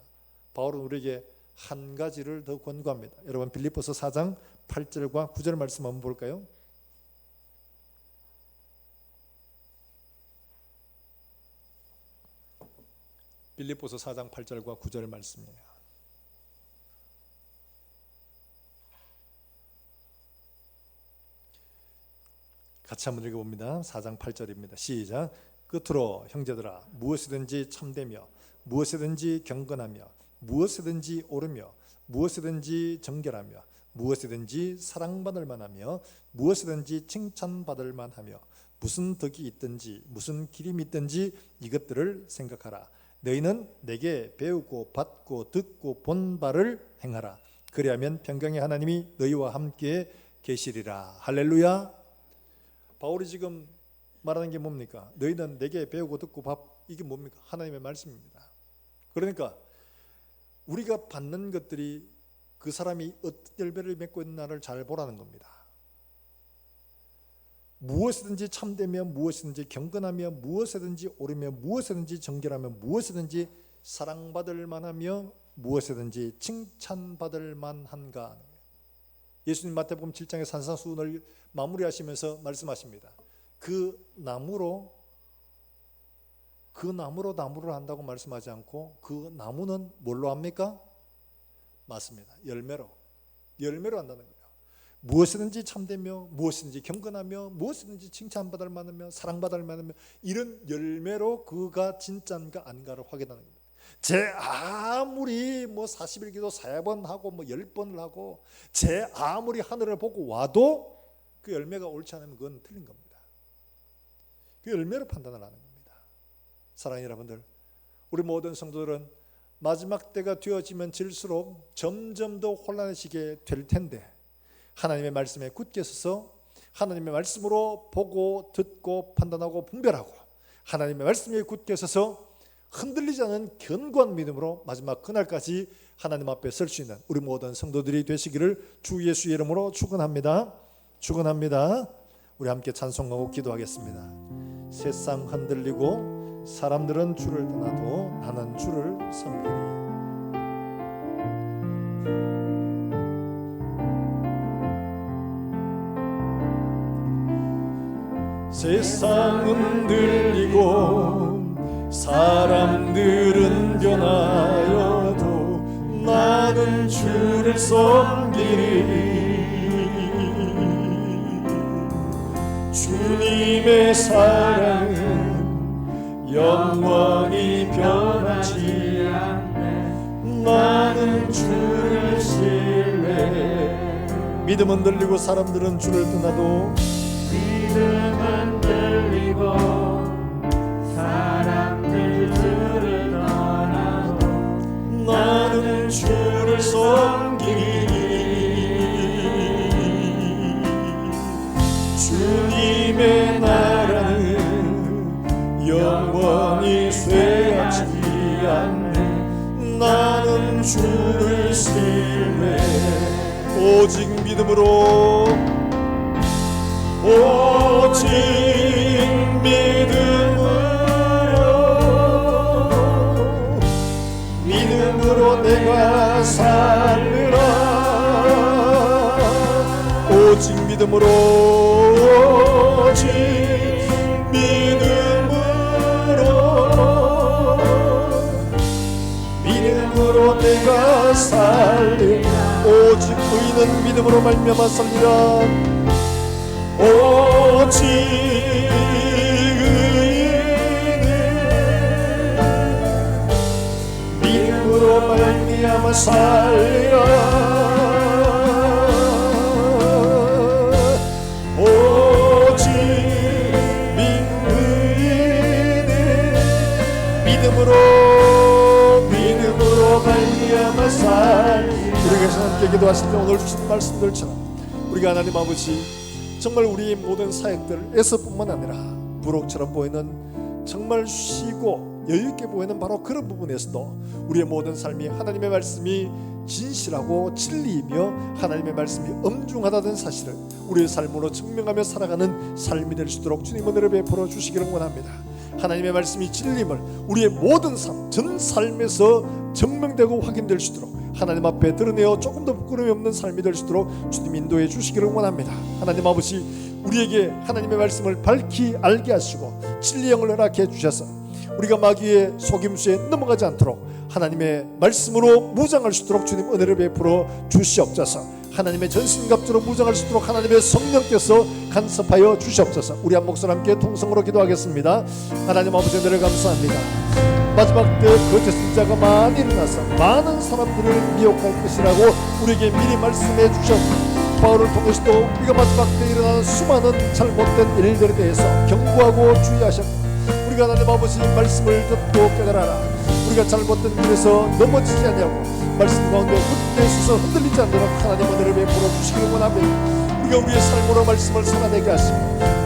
바울은 우리에게 한 가지를 더 권고합니다. 여러분, 빌립보서 4장 8절과 9절 말씀 한번 볼까요? 빌립보서 4장 8절과 9절 말씀이에요. 같이 한번 읽어봅니다. 4장 8절입니다. 시작. 끝으로 형제들아, 무엇이든지 참되며 무엇이든지 경건하며 무엇이든지 옳으며 무엇이든지 정결하며 무엇이든지 사랑받을 만하며 무엇이든지 칭찬받을 만하며 무슨 덕이 있든지 무슨 기림이 있든지 이것들을 생각하라. 너희는 내게 배우고 받고 듣고 본 바를 행하라. 그리하면 평강의 하나님이 너희와 함께 계시리라. 할렐루야. 바울이 지금 말하는 게 뭡니까? 너희는 내게 배우고 듣고 이게 뭡니까? 하나님의 말씀입니다. 그러니까 우리가 받는 것들이 그 사람이 어떤 열매를 맺고 있는가를 잘 보라는 겁니다. 무엇이든지 참되며 무엇이든지 경건하며 무엇이든지 옳으며 무엇이든지 정결하며 무엇이든지 사랑받을 만하며 무엇이든지 칭찬받을 만한가. 예수님 마태복음 7장의 산상수훈을 마무리하시면서 말씀하십니다. 그 나무로 나무를 한다고 말씀하지 않고 그 나무는 뭘로 합니까? 맞습니다. 열매로 한다는 거예요. 무엇이든지 참되며 무엇이든지 경건하며 무엇이든지 칭찬받을 만하며 사랑받을 만하며 이런 열매로 그가 진짜인가 아닌가를 확인하는 겁니다. 제 아무리 40일기도 4번 하고 10번을 하고 제 아무리 하늘을 보고 와도 그 열매가 옳지 않으면 그건 틀린 겁니다. 그 열매로 판단을 하는 겁니다. 사랑하는 여러분들, 우리 모든 성도들은 마지막 때가 되어지면 질수록 점점 더 혼란해지게 될 텐데 하나님의 말씀에 굳게 서서 하나님의 말씀으로 보고 듣고 판단하고 분별하고 하나님의 말씀에 굳게 서서 흔들리지 않은 견고한 믿음으로 마지막 그날까지 하나님 앞에 설 수 있는 우리 모든 성도들이 되시기를 주 예수의 이름으로 축원합니다. 우리 함께 찬송하고 기도하겠습니다. 세상 흔들리고 사람들은 주를 떠나도 나는 주를 섬기리. 세상 흔들리고 사람들은 변하여도 나는 주를 섬기리. 주님의 사랑은 영원히 변하지 않네. 나는 주를 신뢰. 믿음은 들리고 사람들은 주를 떠나도 믿음은 들리고 사람들 주를 떠나도 나는 주를 섬기리. 주님의 나라는 영원히 쇠하지 않네. 나는 주를 신뢰. 오직 믿음으로 오직 믿음으로 내가 살리라. 오직 믿음으로 오직 믿음으로 내가 살리라. 오직 의인은 믿음으로 말미암아 살리라. 오직 의인은 믿음으로 말미암아 살리라. 오직 의인은 믿음으로 말미암아 살리라. 기도하실 때 오늘 주신 말씀들처럼 우리가 하나님 아버지 정말 우리의 모든 사역들에서뿐만 아니라 부록처럼 보이는 정말 쉬고 여유있게 보이는 바로 그런 부분에서도 우리의 모든 삶이 하나님의 말씀이 진실하고 진리이며 하나님의 말씀이 엄중하다는 사실을 우리의 삶으로 증명하며 살아가는 삶이 될 수 있도록 주님 은혜를 베풀어 주시기를 원합니다. 하나님의 말씀이 진리임을 우리의 모든 삶, 전 삶에서 증명되고 확인될 수 있도록 하나님 앞에 드러내어 조금 더 부끄러움이 없는 삶이 될 수 있도록 주님 인도해 주시기를 원합니다. 하나님 아버지 우리에게 하나님의 말씀을 밝히 알게 하시고 진리의 영을 허락해 주셔서 우리가 마귀의 속임수에 넘어가지 않도록 하나님의 말씀으로 무장할 수 있도록 주님 은혜를 베풀어 주시옵소서. 하나님의 전신갑주로 무장할 수 있도록 하나님의 성령께서 간섭하여 주시옵소서. 우리 한 목소리 함께 통성으로 기도하겠습니다. 하나님 아버지 은혜를 감사합니다. 마지막 때 거짓 선지자가 많이 일어나서 많은 사람들을 미혹할 것이라고 우리에게 미리 말씀해 주셨고 바울을 통해서도 우리가 마지막 때 일어나는 수많은 잘못된 일들에 대해서 경고하고 주의하셨고 우리가 하나님 아버지 말씀을 듣고 깨달아라. 우리가 잘못된 길에서 넘어지지 않냐고 말씀 가운데 굳게 서서 흔들리지 않도록 하나님 은혜를 베풀어 주시기를 원합니다. 우리가 우리의 삶으로 말씀을 살아내게 하시고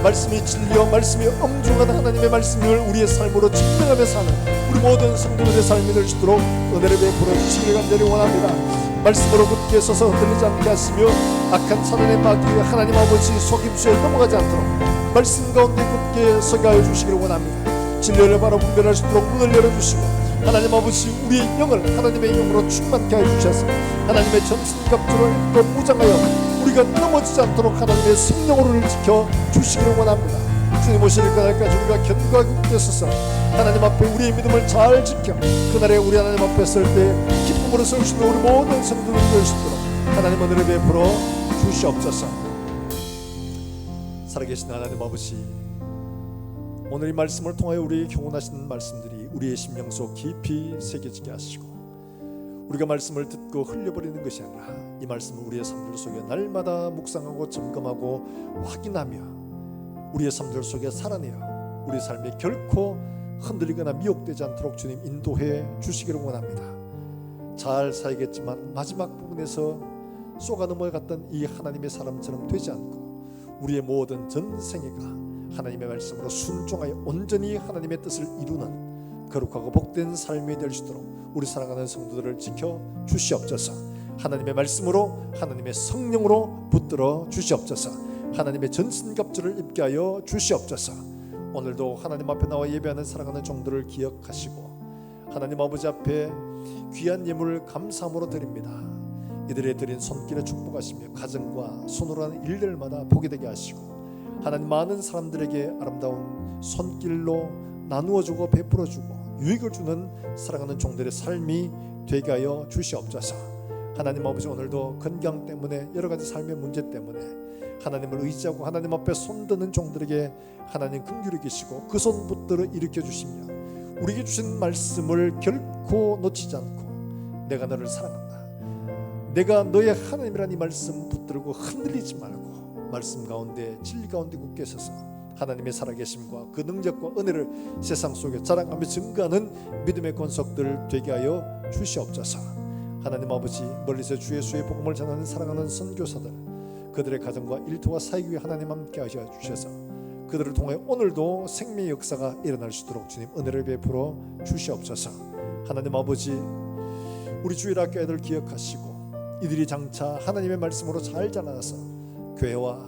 말씀이 진리요 말씀이 엄중한 하나님의 말씀을 우리의 삶으로 증명하며 사는 우리 모든 성도들의 삶이 될 수 있도록 은혜를 베풀어 주시기를 간절히 원합니다. 말씀으로 굳게 서서 흔들리지 않게 하시며 악한 사단의 마귀 하나님 아버지 속임수에 넘어가지 않도록 말씀 가운데 굳게 서게 하여 주시기를 원합니다. 진리를 바로 분별할 수 있도록 문을 열어주시고 하나님 아버지 우리의 영을 하나님의 영으로 충만케 하여 주셔서 하나님의 전신갑주로 입고 무장하여 우리가 넘어지지 않도록 하나님의 성령으로 지켜 주시기를 원합니다. 주님 오실 그날까지 우리가 견고하게 굳게 서서 하나님 앞에 우리의 믿음을 잘 지켜 그날에 우리 하나님 앞에 설 때 기쁨으로 설 수 있는 우리 모든 성도들이 될 수 있도록 하나님 은혜를 베풀어 주시옵소서. 살아계신 하나님 아버지 오늘 이 말씀을 통하여 우리의 교훈하시는 말씀들이 우리의 심령 속 깊이 새겨지게 하시고 우리가 말씀을 듣고 흘려버리는 것이 아니라 이 말씀을 우리의 삶들 속에 날마다 묵상하고 점검하고 확인하며 우리의 삶들 속에 살아내어 우리의 삶이 결코 흔들리거나 미혹되지 않도록 주님 인도해 주시기를 원합니다. 잘 살겠지만 마지막 부분에서 쏘가 넘어갔던 이 하나님의 사람처럼 되지 않고 우리의 모든 전생애가 하나님의 말씀으로 순종하여 온전히 하나님의 뜻을 이루는 거룩하고 복된 삶이 될 수 있도록 우리 사랑하는 성도들을 지켜 주시옵소서. 하나님의 말씀으로 하나님의 성령으로 붙들어 주시옵소서. 하나님의 전신갑주를 입게 하여 주시옵소서. 오늘도 하나님 앞에 나와 예배하는 사랑하는 종들을 기억하시고 하나님 아버지 앞에 귀한 예물을 감사함으로 드립니다. 이들의 드린 손길에 축복하시며 가정과 손으로 하는 일들마다 복이 되게 하시고 하나님 많은 사람들에게 아름다운 손길로 나누어주고 베풀어주고 유익을 주는 사랑하는 종들의 삶이 되게 하여 주시옵소서. 하나님 아버지 오늘도 건강 때문에 여러가지 삶의 문제 때문에 하나님을 의지하고 하나님 앞에 손드는 종들에게 하나님 긍휼히 계시고 그 손 붙들어 일으켜 주시며 우리에게 주신 말씀을 결코 놓치지 않고 내가 너를 사랑한다, 내가 너의 하나님이라는 이 말씀 붙들고 흔들리지 말고 말씀 가운데 진리 가운데 굳게 서서 하나님의 살아계심과 그 능력과 은혜를 세상 속에 자랑하며 증거하는 믿음의 권속들 되게 하여 주시옵소서. 하나님 아버지 멀리서 주 예수의 복음을 전하는 사랑하는 선교사들 그들의 가정과 일터와 사역 위에 하나님 함께 하셔 주셔서 그들을 통해 오늘도 생명의 역사가 일어날 수 있도록 주님 은혜를 베풀어 주시옵소서. 하나님 아버지 우리 주일학교 애들 기억하시고 이들이 장차 하나님의 말씀으로 잘 자라나서 교회와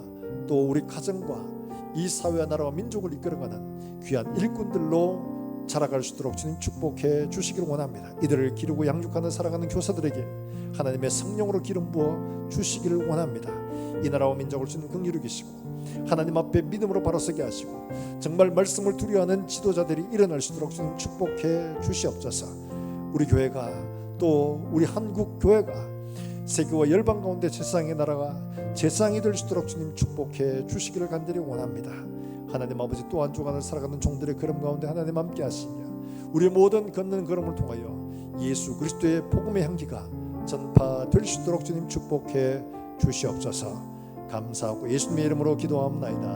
또 우리 가정과 이 사회와 나라와 민족을 이끌어가는 귀한 일꾼들로 자라갈 수 있도록 주님 축복해 주시기를 원합니다. 이들을 기르고 양육하는 사랑하는 교사들에게 하나님의 성령으로 기름 부어 주시기를 원합니다. 이 나라와 민족을 주님 긍휼히 계시고 하나님 앞에 믿음으로 바로 서게 하시고 정말 말씀을 두려워하는 지도자들이 일어날 수 있도록 주님 축복해 주시옵소서. 우리 교회가 또 우리 한국 교회가 세계와 열방 가운데 제사장의 나라가 제사장이 될 수 있도록 주님 축복해 주시기를 간절히 원합니다. 하나님 아버지 또 한 주간을 살아가는 종들의 걸음 가운데 하나님 함께 하시며 우리의 모든 걷는 걸음을 통하여 예수 그리스도의 복음의 향기가 전파될 수 있도록 주님 축복해 주시옵소서. 감사하고 예수님의 이름으로 기도하옵나이다.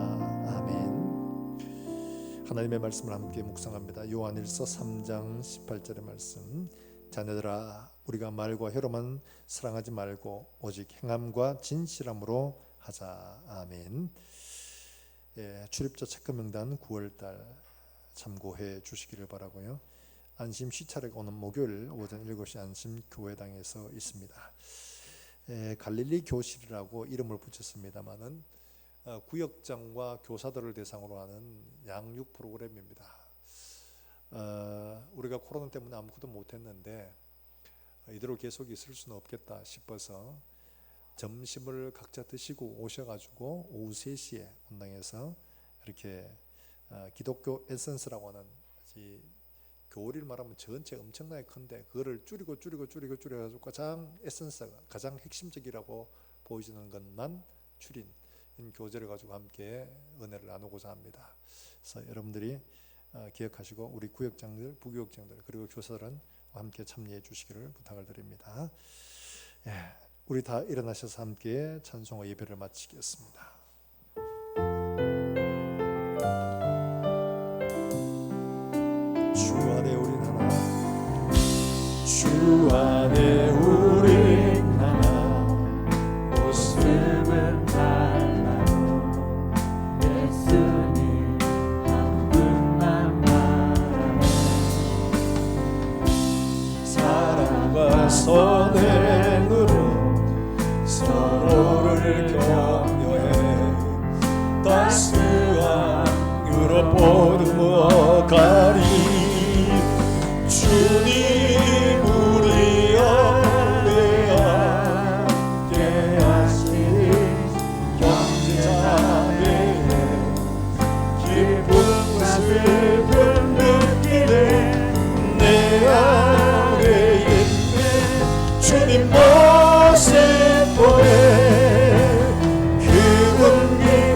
아멘. 하나님의 말씀을 함께 묵상합니다. 요한일서 3장 18절의 말씀 자녀들아, 우리가 말과 혀로만 사랑하지 말고 오직 행함과 진실함으로 하자. 아멘. 출입자 체크 명단 9월달 참고해 주시기를 바라고요. 안심 시차례가 오는 목요일 오전 7시 안심 교회당에서 있습니다. 갈릴리 교실이라고 이름을 붙였습니다만은 구역장과 교사들을 대상으로 하는 양육 프로그램입니다. 우리가 코로나 때문에 아무것도 못했는데 이대로 계속 있을 수는 없겠다 싶어서 점심을 각자 드시고 오셔가지고 오후 3시에 본당에서 이렇게 기독교 에센스라고 하는 교리를 말하면 전체 엄청나게 큰데 그거를 줄여가지고 가장 에센스가 가장 핵심적이라고 보여지는 것만 줄인 교재를 가지고 함께 은혜를 나누고자 합니다. 그래서 여러분들이 기억하시고 우리 구역장들, 부구역장들 그리고 교사들은 함께 참여해 주시기를 부탁을 드립니다. 우리 다 일어나셔서 함께 찬송과 예배를 마치겠습니다. 주 안에 우린 하나, 주 안에 우린 하나, 모습은 달라도 예수님 한 분만 바라네. 사랑과 선행으로 서로를 격려해 따스한 유로 보듬어가리. 주님 우리 안에 함께하신 형제자매의 기쁨 슬픔 느끼네. 내 안에 있네 주님 모습 보내. 그분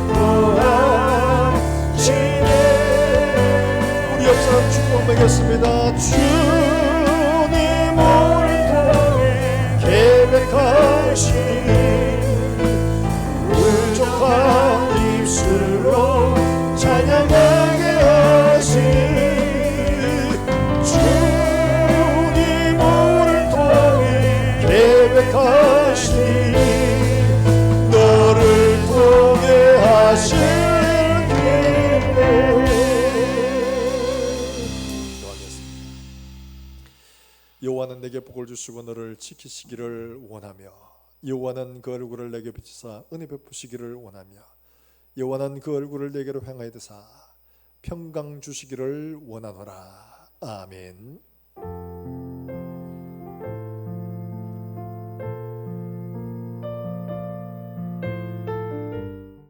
기뻐하시네. 우리 옆 사람 축복 매겼습니다. 주님 우리 통해 계획하신 울적한 입술로 찬양하게 하신 주님 우리 통해 계획하신 너를 통해 하신 여호와는 내게 복을 주시고 너를 지키시기를 원하며 여호와는 그 얼굴을 내게 비추사 은혜 베푸시기를 원하며 여호와는 그 얼굴을 내게로 향하여 드사 평강 주시기를 원하노라. 아멘.